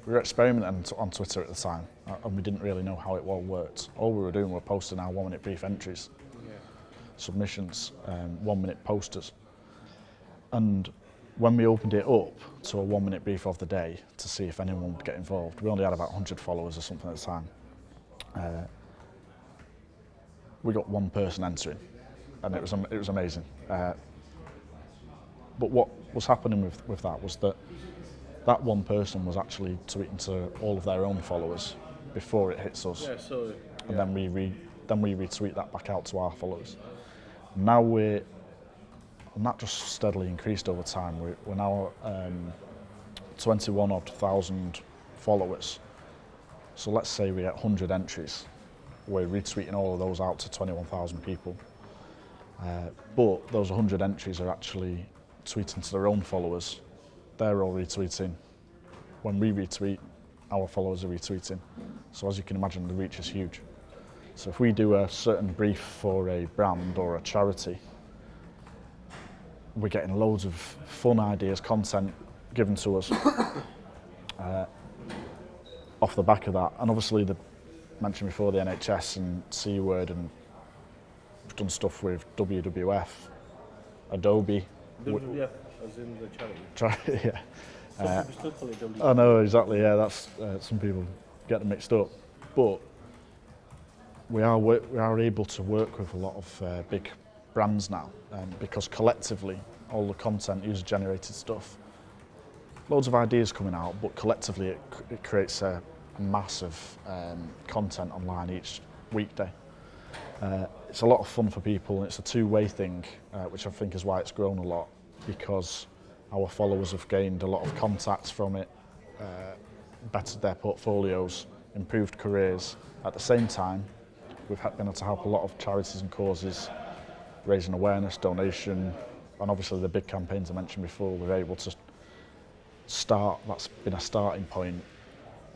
We were experimenting on Twitter at the time, and we didn't really know how it all worked. All we were doing was posting our 1 minute brief entries, submissions, 1 minute posters. And when we opened it up to a 1 minute brief of the day to see if anyone would get involved, we only had about 100 followers or something at the time. We got one person entering, and it was amazing. But what was happening with that was that one person was actually tweeting to all of their own followers before it hits us. And then we retweet that back out to our followers. Now and that just steadily increased over time. We're now 21,000 followers. So let's say we get 100 entries. We're retweeting all of those out to 21,000 people. But those 100 entries are actually tweeting to their own followers. They're all retweeting. When we retweet, our followers are retweeting. So as you can imagine, the reach is huge. So if we do a certain brief for a brand or a charity, we're getting loads of fun ideas, content given to us off the back of that. And obviously, the mentioned before, the NHS and C Word, and we've done stuff with WWF, Adobe.
WWF, as in the charity.
Yeah.
Some people still call it WWF.
I know, exactly, yeah, that's some people get them mixed up. But we are able to work with a lot of big brands now, because collectively all the content, user-generated stuff, loads of ideas coming out, but collectively it creates a mass of content online each weekday. It's a lot of fun for people, and it's a two-way thing, which I think is why it's grown a lot, because our followers have gained a lot of contacts from it, bettered their portfolios, improved careers. At the same time, we've been able to help a lot of charities and causes, raising awareness, donation, and obviously the big campaigns I mentioned before, we're able to start, that's been a starting point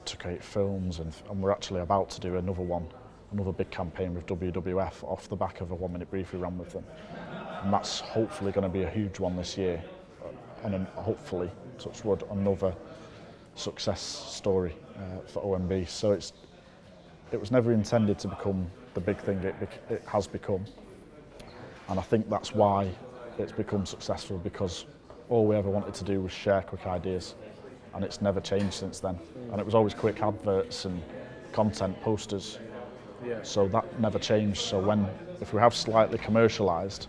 to create films, and we're actually about to do another big campaign with WWF off the back of a 1 minute brief we ran with them. And that's hopefully going to be a huge one this year, and then hopefully, touch wood, another success story for OMB. So it was never intended to become the big thing it has become, and I think that's why it's become successful, because all we ever wanted to do was share quick ideas, and it's never changed since then. And it was always quick adverts and content posters.
Yeah.
So that never changed. So if we have slightly commercialised,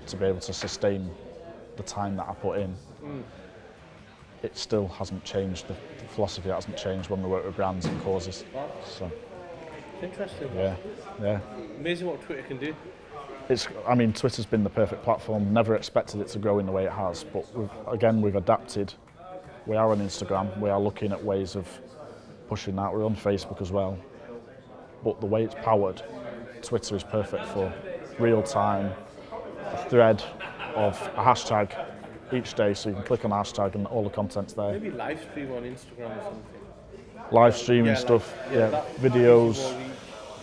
to be able to sustain the time that I put in, it still hasn't changed. The philosophy hasn't changed when we work with brands and causes. So
Interesting.
yeah.
Amazing what Twitter can do.
Twitter's been the perfect platform. Never expected it to grow in the way it has, but we've adapted. We are on Instagram. We are looking at ways of pushing that. We're on Facebook as well. But the way it's powered, Twitter is perfect for real time, a thread of a hashtag each day, so you can click on a hashtag and all the content's there.
Maybe live stream on Instagram or something.
Live streaming stuff, videos,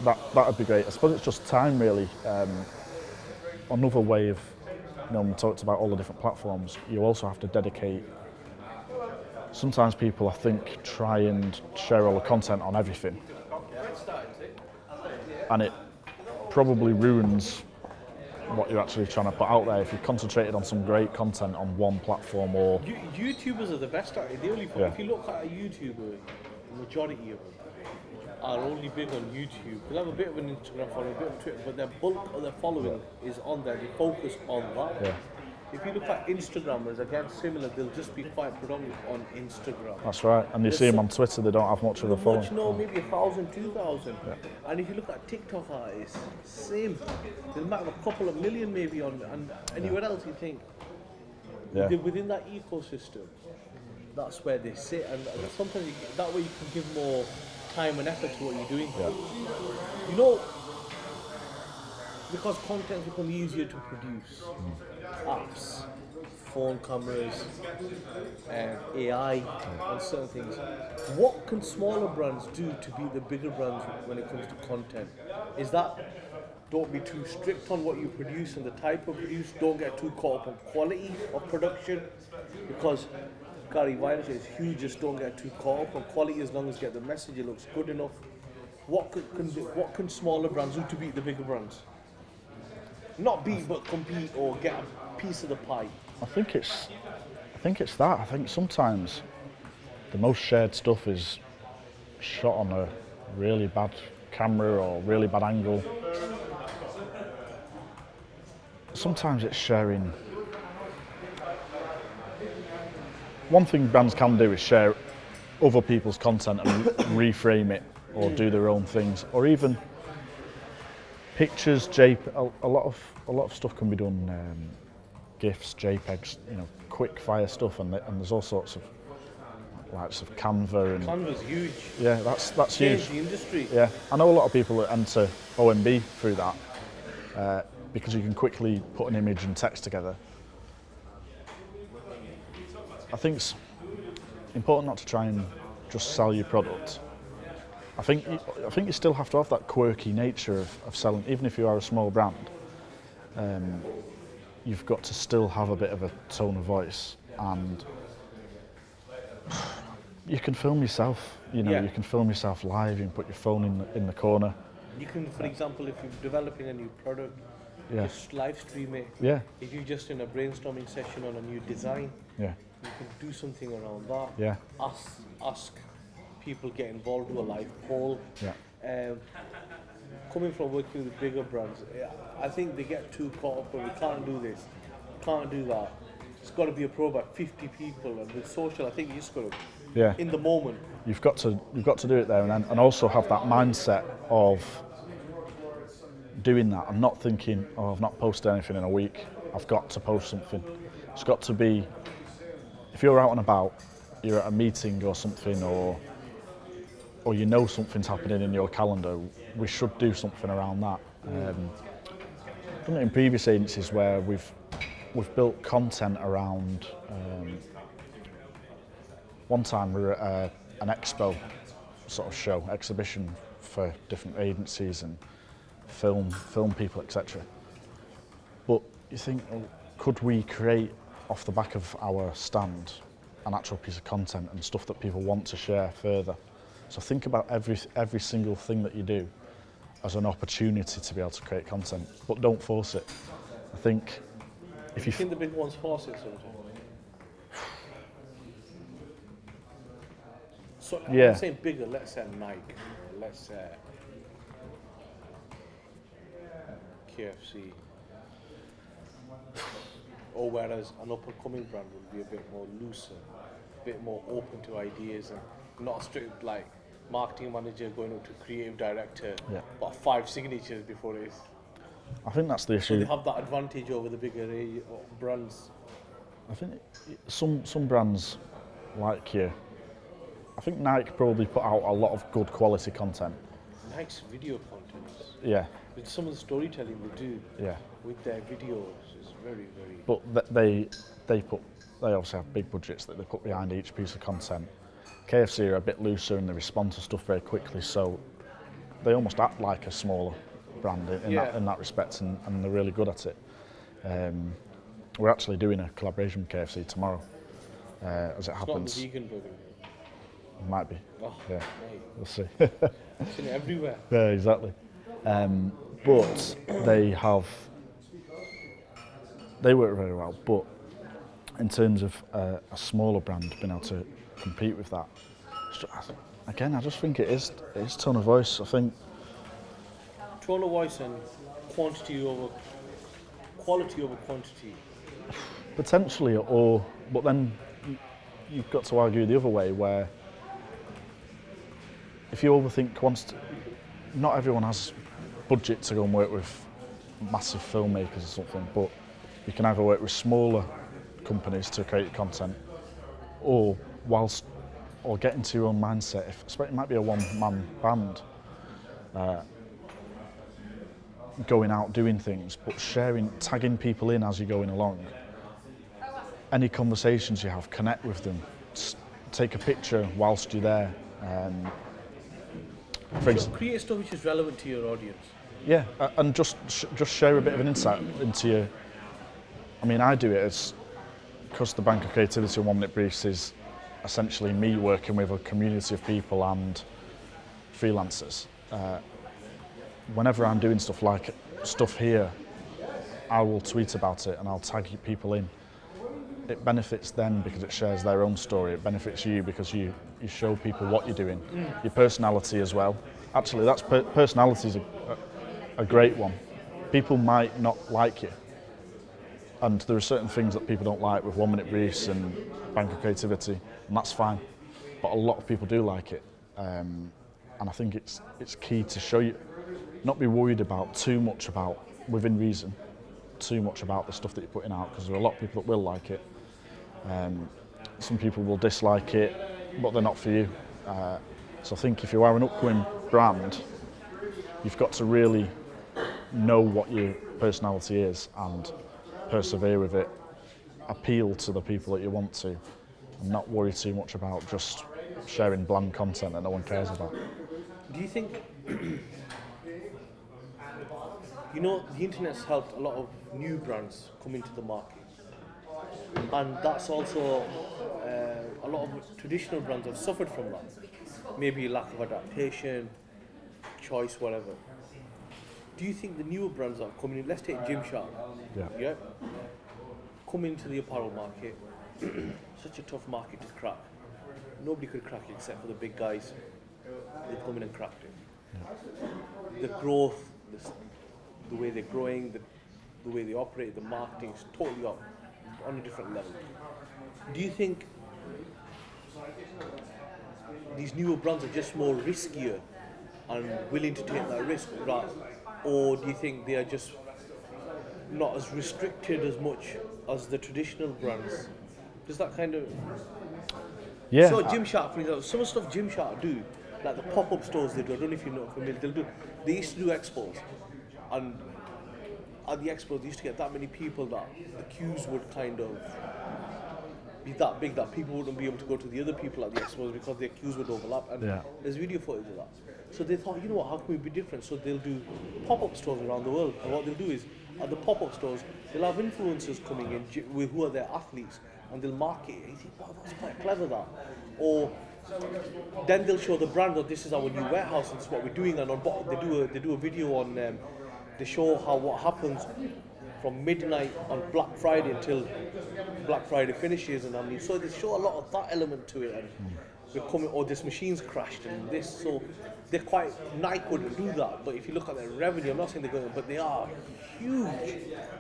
that
that'd be great. I suppose it's just time, really. Another way of, we talked about all the different platforms, you also have to dedicate. Sometimes people, I think, try and share all the content on everything, and it probably ruins what you're actually trying to put out there. If you concentrated on some great content on one platform, or
YouTubers are the best at it. If you look at a YouTuber, the majority of them are only big on YouTube. They'll have a bit of an Instagram following, a bit of Twitter, but their bulk of their following is on there. They focus on that.
Yeah.
If you look at Instagrammers, again, similar, they'll just be quite predominant on Instagram.
That's right, and you see them on Twitter, they don't have much of a following.
No, maybe 1,000, 2,000. Yeah. And if you look at TikTok artists, same. They might have a couple of million maybe on, and anywhere else you think.
Yeah.
Within that ecosystem, that's where they sit, and sometimes that way you can give more time and effort to what you're doing.
Yeah.
Because content becomes easier to produce. Apps, phone cameras, AI, and certain things. What can smaller brands do to beat the bigger brands when it comes to content? Is that don't be too strict on what you produce and the type of produce. Don't get too caught up on quality of production, because Gary Vaynerchuk is huge. Just don't get too caught up on quality, as long as you get the message, it looks good enough. What can smaller brands do to beat the bigger brands? Not beat, but compete or get a piece of the pie.
I think it's that. I think sometimes the most shared stuff is shot on a really bad camera or really bad angle. Sometimes it's sharing. One thing brands can do is share other people's content and reframe it, or do their own things, or even pictures, a lot of stuff can be done, GIFs, JPEGs, quick fire stuff, and there's all sorts of likes of Canva and
Canva's huge.
Yeah, that's
Change
huge.
the industry.
Yeah, I know a lot of people that enter OMB through that, because you can quickly put an image and text together. I think it's important not to try and just sell your product. I think you still have to have that quirky nature of selling, even if you are a small brand. You've got to still have a bit of a tone of voice, and you can film yourself. You can film yourself live. You can put your phone in the corner.
You can, for example, if you're developing a new product, just live stream it.
Yeah.
If you're just in a brainstorming session on a new design,
Yeah.
you can do something around that.
Yeah.
Ask people, get involved with a live poll.
Yeah.
coming from working with bigger brands, I think they get too caught up. We can't do this, can't do that. It's got to be approved by 50 people, and with social, I think you just got to,
Yeah.
in the moment.
You've got to do it there, and also have that mindset of doing that and not thinking, oh, I've not posted anything in a week, I've got to post something. It's got to be, if you're out and about, you're at a meeting or something, or you know something's happening in your calendar, we should do something around that. Done it in previous agencies where we've built content around. One time we were at an expo sort of show, exhibition for different agencies and film people, etc. But you think, oh, could we create off the back of our stand an actual piece of content and stuff that people want to share further? So think about every single thing that you do as an opportunity to be able to create content, but don't force it. I think if you
think the big ones force it sometimes. So
yeah.
I'm saying bigger, let's say Nike, let's say KFC. Or whereas an up-and-coming brand would be a bit more looser, a bit more open to ideas, and not a strict like marketing manager going up to creative director, but 5 signatures before it is.
I think that's the issue.
So they have that advantage over the bigger brands.
I think some brands like you. I think Nike probably put out a lot of good quality content.
Nike's video content.
Yeah.
With some of the storytelling they do.
Yeah.
With their videos is very, very.
But they obviously have big budgets that they put behind each piece of content. KFC are a bit looser and they respond to stuff very quickly, so they almost act like a smaller brand in that respect, and they're really good at it. We're actually doing a collaboration with KFC tomorrow, as it happens.
It's not the vegan burger.
It might be.
Oh,
yeah,
mate.
we'll see.
It's in everywhere.
Yeah, exactly. But they work very well. But in terms of a smaller brand being able to compete with that, again, I just think it is tone of voice. I think
tone of voice and quality over quantity.
Potentially, but then you've got to argue the other way, where if you overthink quantity, not everyone has budget to go and work with massive filmmakers or something, but you can either work with smaller companies to create content, or get into your own mindset. It might be a one-man band, going out doing things, but tagging people in as you're going along. Any conversations you have, connect with them. Take a picture whilst you're there.
Create stuff which is relevant to your audience.
Yeah, and just share a bit of an insight into your. I mean, I do it because the Bank of Creativity 1 Minute Briefs is essentially me working with a community of people and freelancers. Whenever I'm doing stuff here, I will tweet about it and I'll tag people in. It benefits them because it shares their own story. It benefits you because you show people what you're doing, your personality as well. Actually, personality is a great one. People might not like you, and there are certain things that people don't like with 1 Minute Briefs and Bank of Creativity, and that's fine. But a lot of people do like it, and I think it's key to show you, not be worried about too much about, within reason, too much about the stuff that you're putting out, because there are a lot of people that will like it. Some people will dislike it, but they're not for you. So I think if you are an upcoming brand, you've got to really know what your personality is and persevere with it, appeal to the people that you want to, and not worry too much about just sharing bland content that no one cares about.
Do you think, the internet's helped a lot of new brands come into the market, and that's also a lot of traditional brands have suffered from that. Maybe lack of adaptation, choice, whatever. Do you think the newer brands are coming in? Let's take Gymshark. Yeah. Coming into the apparel market, such a tough market to crack. Nobody could crack it except for the big guys. They've come in and cracked it. The growth, the way they're growing, the way they operate, the marketing is totally up on a different level. Do you think these newer brands are just more riskier and willing to take that risk, or do you think they are just not as restricted as much as the traditional brands? Does that kind of
Yeah,
so Gymshark, for example, some of the stuff Gymshark do, like the pop-up stores they do. I don't know if you're not familiar. They used to do expos, and at the expos they used to get that many people that the queues would kind of be that big that people wouldn't be able to go to the other people at the expos because their queues would overlap. And
Yeah.
there's video footage of that. So they thought, you know what, how can we be different? So they'll do pop-up stores around the world, and what they'll do is at the pop-up stores they'll have influencers coming in who are their athletes, and they'll market it. And you think, wow, that's quite clever that. Or then they'll show the brand, this is our new warehouse, and this is what we're doing. And they do a video on they show what happens from midnight on Black Friday until Black Friday finishes, and so they show a lot of that element to it. And we're coming, or this machine's crashed and this. So they're quite, Nike wouldn't do that. But if you look at their revenue, I'm not saying they're going, but they are huge.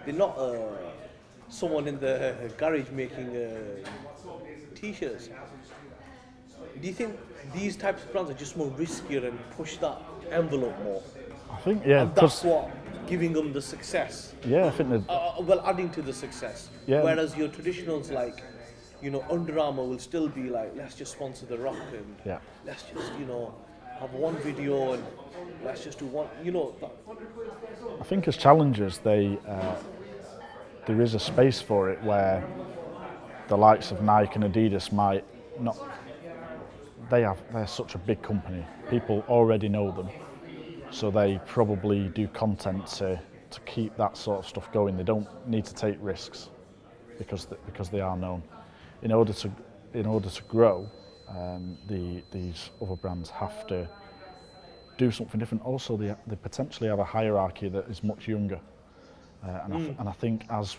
They're not someone in the garage making t-shirts. Do you think these types of brands are just more riskier and push that envelope more?
I think, yeah,
And that's what giving them the success.
yeah, I think that,
Well, adding to the success.
Yeah.
Whereas your traditionals like, Under Armour will still be like, let's just sponsor The Rock and
Yeah.
let's just, have one video and let's just do one, that,
I think as challengers, there is a space for it where the likes of Nike and Adidas might not. They're such a big company. People already know them, so they probably do content to keep that sort of stuff going. They don't need to take risks because they are known. In order to grow, these other brands have to do something different. Also, they potentially have a hierarchy that is much younger, and I think as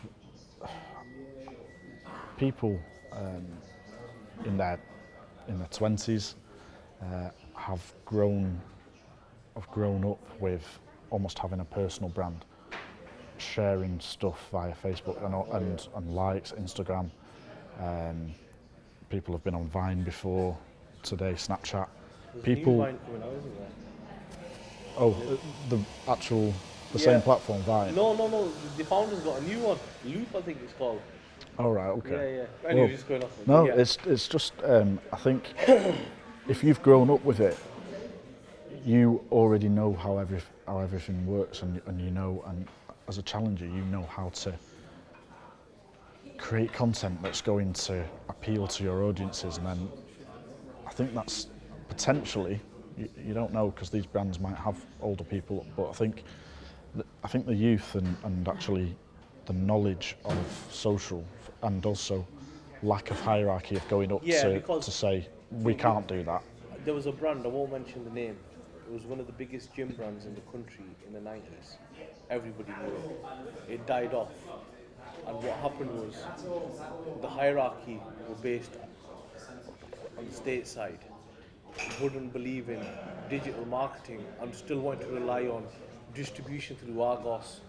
people in their 20s have grown up with almost having a personal brand, sharing stuff via Facebook and likes, Instagram. People have been on Vine before, today Snapchat. People.
new Vine coming out, isn't there?
Oh, the same platform, Vine.
No. The founder's got a new one. Loop, I think it's called.
Oh right, okay.
Yeah. Anyway, just going off.
No,
Yeah.
it's just I think if you've grown up with it, you already know how everything works, and as a challenger, you know how to create content that's going to appeal to your audiences, and then I think that's potentially, you don't know because these brands might have older people, but I think the youth and actually the knowledge of social and also lack of hierarchy of going up to say we can't do that.
There was a brand, I won't mention the name. It was one of the biggest gym brands in the country in the 90s. Everybody knew it. It died off. And what happened was the hierarchy were based on the state side. Wouldn't believe in digital marketing and still wanted to rely on distribution through Argos,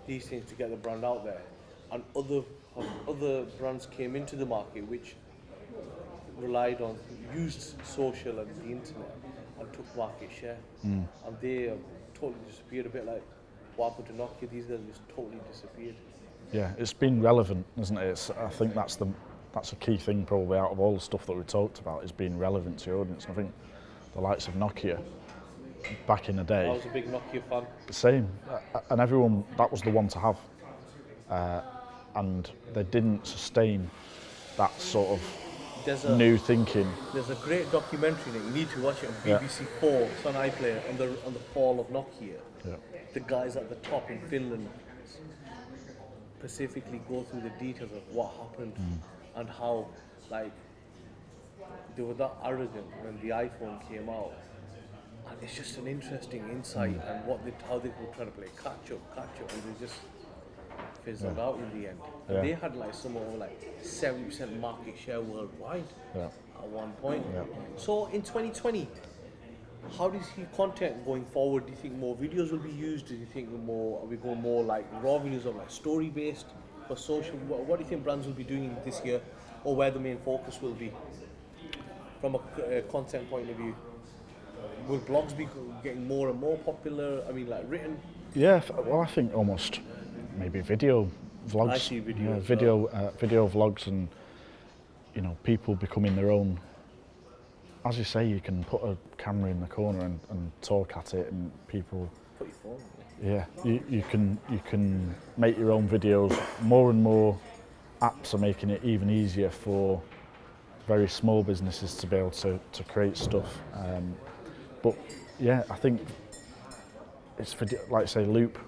these things to get the brand out there. And other brands came into the market which used social and the internet and took market share. And they totally disappeared, a bit like what happened to Nokia. These guys just totally disappeared.
Yeah, it's been relevant, isn't it? I think that's a key thing probably out of all the stuff that we talked about, is being relevant to your audience. And I think the likes of Nokia back in the day.
I was a big Nokia fan.
Same, and everyone, that was the one to have. And they didn't sustain that sort of new thinking.
There's a great documentary that you need to watch it on BBC 4, it's on iPlayer, on the fall of Nokia.
Yeah.
The guys at the top in Finland specifically go through the details of what happened and how they were that arrogant when the iPhone came out. And it's just an interesting insight and how they were trying to play catch up, and they just fizzled out in the end. And they had somewhere over 70% market share worldwide at one point. Yeah. So in 2020, How do you see content going forward? Do you think more videos will be used? Do you think more, are we going more like raw videos or like story based for social? What do you think brands will be doing this year, or where the main focus will be from a content point of view? Will blogs be getting more and more popular? I mean, like written.
Yeah, well, I think almost maybe video vlogs.
I see video
Yeah,
as
video vlogs, and people becoming their own. As you say, you can put a camera in the corner and talk at it, and people.
Put your phone.
Yeah, you can make your own videos. More and more apps are making it even easier for very small businesses to be able to create stuff. But yeah, I think it's for, like say, Loop.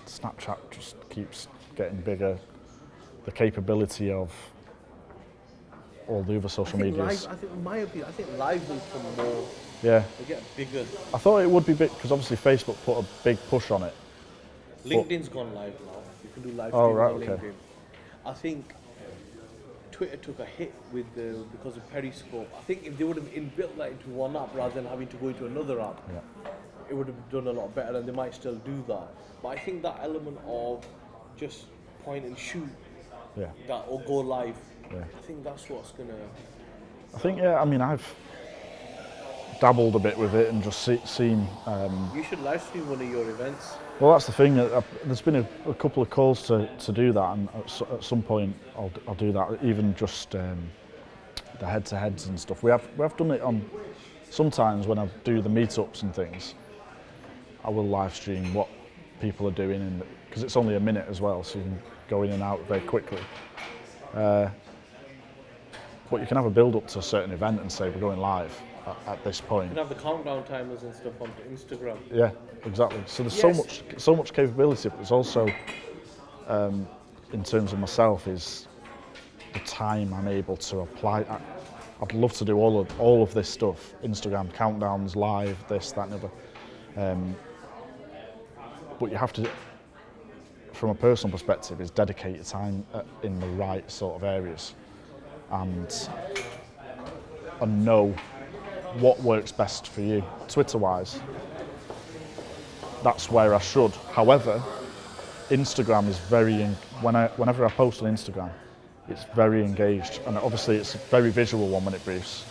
Snapchat just keeps getting bigger. The capability of all the other social medias.
Live, I think, in my opinion, I think live will become more.
Yeah.
They get bigger.
I thought it would be big because obviously Facebook put a big push on it.
LinkedIn's gone live now. You can do live
Oh,
streaming
right,
on
okay.
LinkedIn. I think Twitter took a hit because of Periscope. I think if they would have inbuilt that into one app rather than having to go into another app, it would have done a lot better, and they might still do that. But I think that element of just point and shoot that or go live, I think that's what's gonna.
I think I mean I've dabbled a bit with it and just seen.
You should live stream one of your events.
Well, that's the thing. There's been a couple of calls to do that, and at some point I'll do that. Even just the head-to-heads and stuff. We have done it on. Sometimes when I do the meetups and things, I will live stream what people are doing, and because it's only a minute as well, so you can go in and out very quickly. But you can have a build up to a certain event and say we're going live at this point.
You can have the countdown timers and stuff on Instagram.
Yeah, exactly. So there's so much capability, but there's also, in terms of myself, is the time I'm able to apply. I'd love to do all of this stuff: Instagram countdowns, live, this, that, and other. But you have to, from a personal perspective, is dedicate your time in the right sort of areas, and know what works best for you. Twitter-wise, that's where I should. However, Instagram is whenever I post on Instagram, it's very engaged, and obviously it's a very visual 1 minute briefs.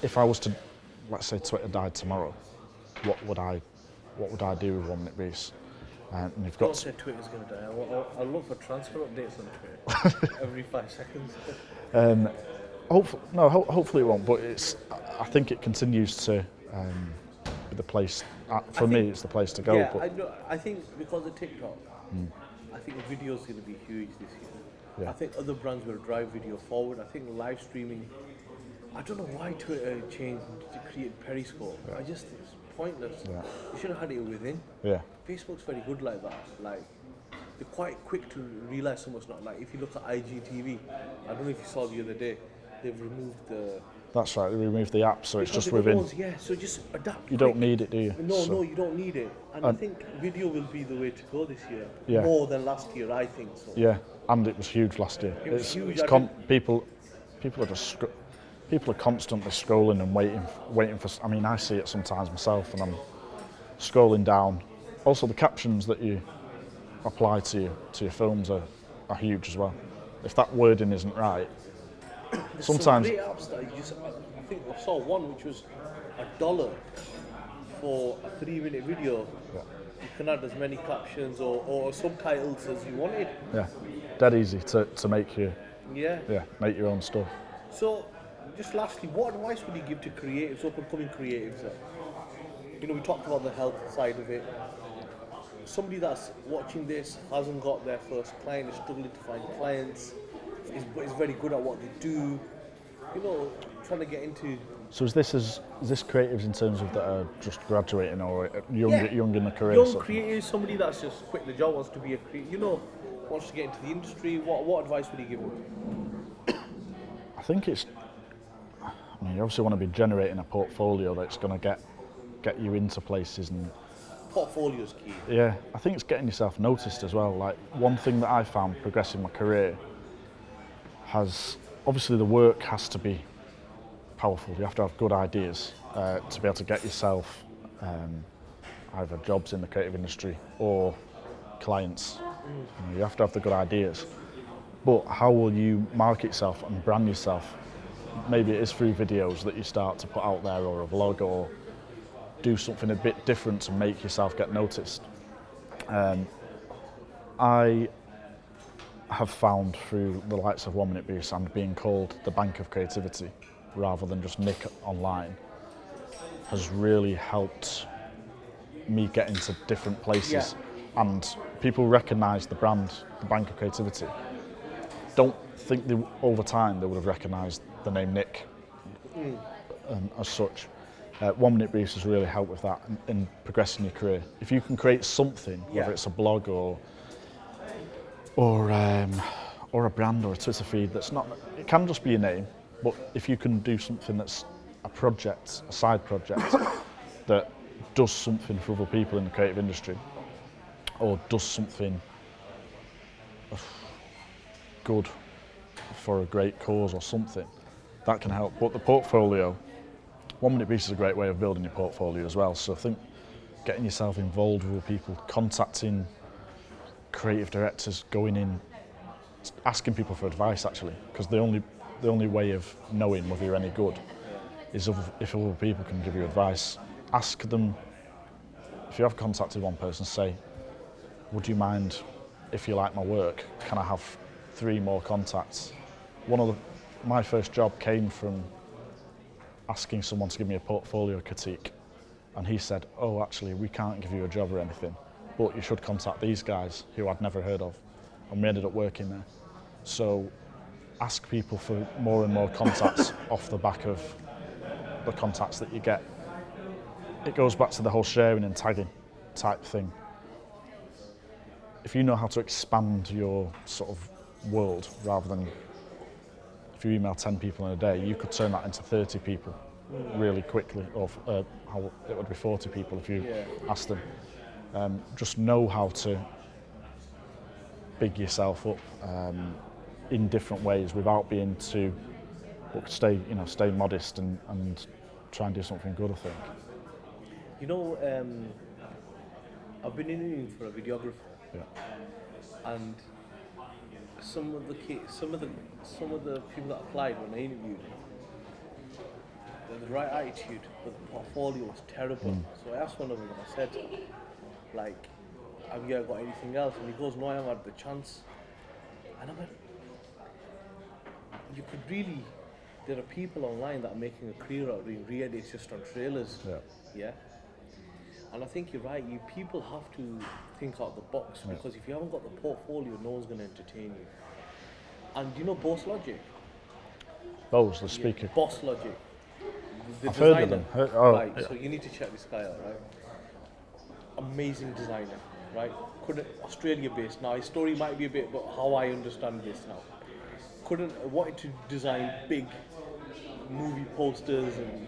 If I was to, let's say Twitter died tomorrow, what would I do with 1 minute briefs? And you've got.
Don't say Twitter's going to die. I'll look for transfer updates on Twitter every 5 seconds.
Hopefully it won't. But I think it continues to be the place. For me, it's the place to go.
Yeah,
but
I think because of TikTok, I think video's going to be huge this year.
Yeah.
I think other brands will drive video forward. I think live streaming. I don't know why Twitter changed to create Periscope.
Yeah.
I just think it's pointless.
Yeah.
You should have had it within.
Yeah.
Facebook's very good like that. Like, they're quite quick to realise someone's not. Like, if you look at IGTV, I don't know if you saw the other day, they've removed the.
That's right. They removed the app, so it's
because
just within.
Yeah, so just adapt.
You don't need it, do you?
No, you don't need it. And I think video will be the way to go this year.
Yeah.
More than last year, I think so.
Yeah, and it was huge last year.
It was huge.
People are just people are constantly scrolling and waiting for. I mean, I see it sometimes myself, and I'm scrolling down. Also, the captions that you apply to your films are huge as well. If that wording isn't right,
There's
sometimes.
some great apps that I think I saw one which was $1 for a 3-minute video.
Yeah.
You can add as many captions or subtitles as you wanted.
Yeah, dead easy to make your make your own stuff.
So, just lastly, what advice would you give to creatives, up-and-coming creatives? You know, we talked about the health side of it. Somebody that's watching this hasn't got their first client, is struggling to find clients, is very good at what they do. You know, trying to get into.
So is this creatives in terms of that are just graduating or young in the career?
Young creative, somebody that's just quit the job, wants to be a creative, wants to get into the industry. What advice would you give them?
I think you obviously want to be generating a portfolio that's going to get you into places, and
Portfolio's key.
yeah, I think it's getting yourself noticed as well. Like, one thing that I found progressing my career has, obviously the work has to be powerful. You have to have good ideas to be able to get yourself either jobs in the creative industry or clients. You have to have the good ideas. But how will you market yourself and brand yourself? Maybe it is through videos that you start to put out there, or a vlog, or do something a bit different to make yourself get noticed. I have found through the likes of 1 Minute Briefs and being called the bank of creativity rather than just Nick online has really helped me get into different places. And people recognise the brand, the bank of creativity. Don't think over time they would have recognised the name Nick as such. 1 Minute Briefs has really helped with that in progressing your career. If you can create something, whether it's a blog or a brand or a Twitter feed that's not, it can just be your name, but if you can do something that's a project, a side project that does something for other people in the creative industry, or does something good for a great cause or something, that can help. But the portfolio, 1 Minute Briefs is a great way of building your portfolio as well. So I think getting yourself involved with people, contacting creative directors, going in, asking people for advice actually, because the only way of knowing whether you're any good is if other people can give you advice. Ask them, if you have contacted one person, say, would you mind, if you like my work, can I have 3 more contacts? My first job came from asking someone to give me a portfolio critique, and he said, oh, actually, we can't give you a job or anything, but you should contact these guys who I'd never heard of, and we ended up working there. So ask people for more and more contacts off the back of the contacts that you get. It goes back to the whole sharing and tagging type thing. If you know how to expand your sort of world, rather than if you email 10 people in a day, you could turn that into 30 people really quickly, or how it would be 40 people if you asked them. Just know how to big yourself up in different ways without being too, but stay modest and try and do something good, I think.
You know, I've been interviewing for a videographer, and some of the people that applied when I interviewed, they had the right attitude, but the portfolio was terrible. So I asked one of them, I said, like, have you ever got anything else? And he goes, no, I haven't had the chance. And I went, you could really, there are people online that are making a career out of doing re-edits just on trailers. Yeah. And I think you're right, people have to think out of the box, because if you haven't got the portfolio, no one's going to entertain you. And you know Boss Logic?
Bose, the speaker.
Boss Logic. The
I've
designer.
heard of them.
So you need to check this guy out, right? Amazing designer, right? Australia based. Now his story might be a bit about how I understand this now. Wanted to design big movie posters and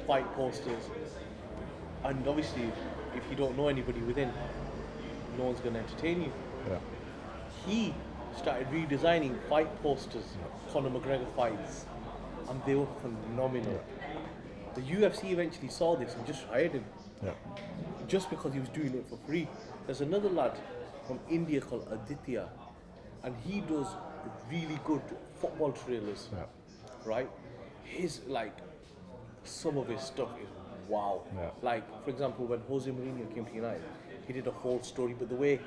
fight posters. And obviously, if you don't know anybody within, no one's going to entertain you. He started redesigning fight posters, Conor McGregor fights, and they were phenomenal. The UFC eventually saw this and just hired him, just because he was doing it for free. There's another lad from India called Aditya, and he does really good football trailers, right? Some of his stuff is wow. Like, for example, when Jose Mourinho came to United, he did a whole story, but the way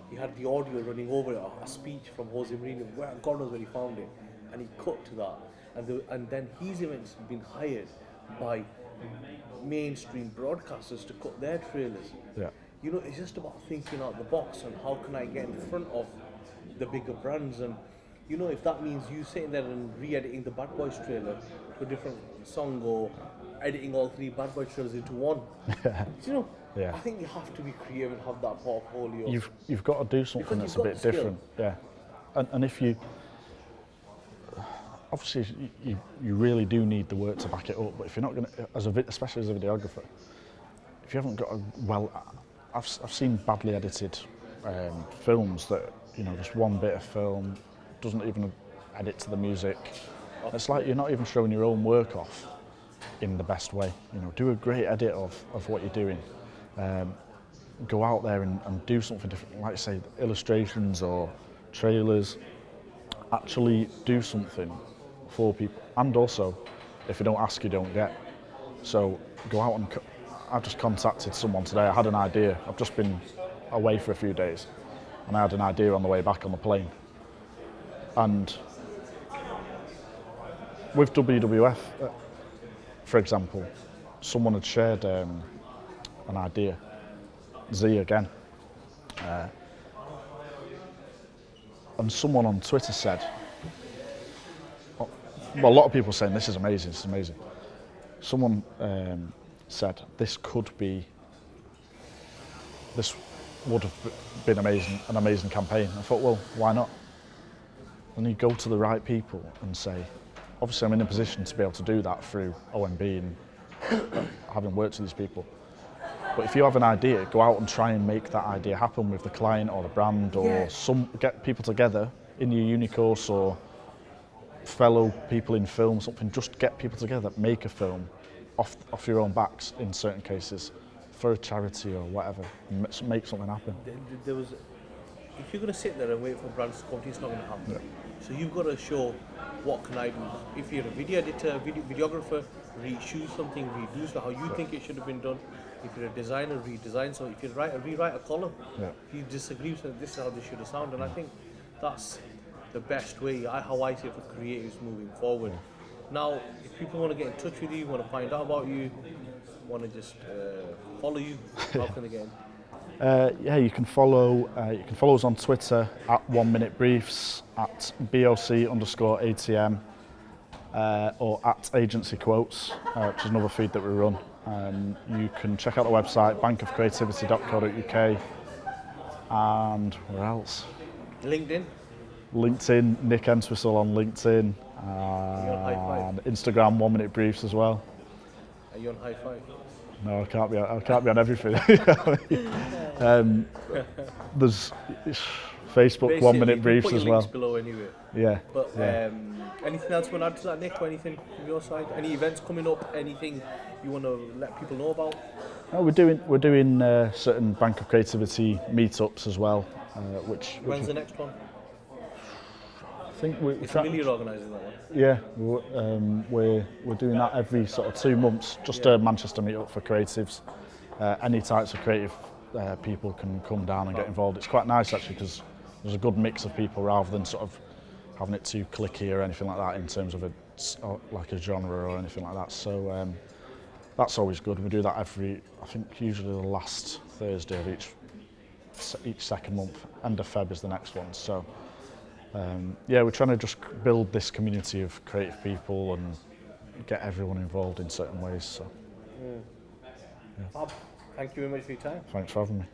he had the audio running over it, a speech from Jose Mourinho, where God knows where he found it, and he cut to that, and then he's eventually been hired by mainstream broadcasters to cut their trailers. You know, it's just about thinking out the box and how can I get in front of the bigger brands. And you know, if that means you sitting there and re-editing the Bad Boys trailer to a different song, or editing all 3 Bad Boys trailers into one, you know, I think you have to be creative and have that portfolio.
You've got to do something that's a bit different. And if you, obviously you really do need the work to back it up, but if you're not going to, especially as a videographer, if you haven't got I've seen badly edited films that, you know, just one bit of film doesn't even edit to the music. It's like you're not even showing your own work off. in the best way. You know, do a great edit of what you're doing. Go out there and do something different, like say illustrations or trailers. Actually do something for people, and also, if you don't ask, you don't get. So go out and I've just contacted someone today. I had an idea. I've just been away for a few days, and I had an idea on the way back on the plane. And with WWF, for example, someone had shared an idea. Z again. And someone on Twitter said, well, a lot of people are saying this is amazing, this is amazing. Someone said this would have been amazing, an amazing campaign. I thought, well, why not? And you go to the right people and say, obviously I'm in a position to be able to do that through OMB and having worked with these people. But if you have an idea, go out and try and make that idea happen with the client or the brand, or get people together in your uni course or fellow people in film, something. Just get people together, make a film off your own backs in certain cases for a charity or whatever. Make something happen.
There was, if you're going to sit there and wait for brands to come to you, it's not going to happen. Yeah. So you've got to show, what can I do? If you're a video editor, videographer, reshoot something, redo so how you think it should have been done. If you're a designer, redesign. So if you rewrite a column, if you disagree with this is how this should have sounded. And I think that's the best way, how I see it for creatives moving forward. Now, if people want to get in touch with you, want to find out about you, want to just follow you, how can they get in?
You can follow us on Twitter at 1 Minute Briefs, at BOC_ATM, or at Agency Quotes, which is another feed that we run. You can check out the website, bankofcreativity.co.uk, and where else? LinkedIn, Nick Entwistle on LinkedIn, and Instagram 1 Minute Briefs as well.
Are you on High Five?
No, I can't be on everything. There's Facebook
Basically,
1 Minute Briefs
put your
as well.
Links below anyway.
Yeah.
But anything else you want to add to that, Nick, or anything from your side? Any events coming up? Anything you want to let people know about?
No, we're doing certain Bank of Creativity meetups as well.
When's the next one?
I think
it's Millie organising that one.
Yeah, we're doing that every sort of 2 months. Just a Manchester meetup for creatives. Any types of creative people can come down and get involved. It's quite nice actually because there's a good mix of people rather than sort of having it too cliquey or anything like that in terms of like a genre or anything like that. So that's always good. We do that I think usually the last Thursday of each second month. End of Feb is the next one. So we're trying to just build this community of creative people and get everyone involved in certain ways. So.
Bob, thank you very much for your time.
Thanks for having me.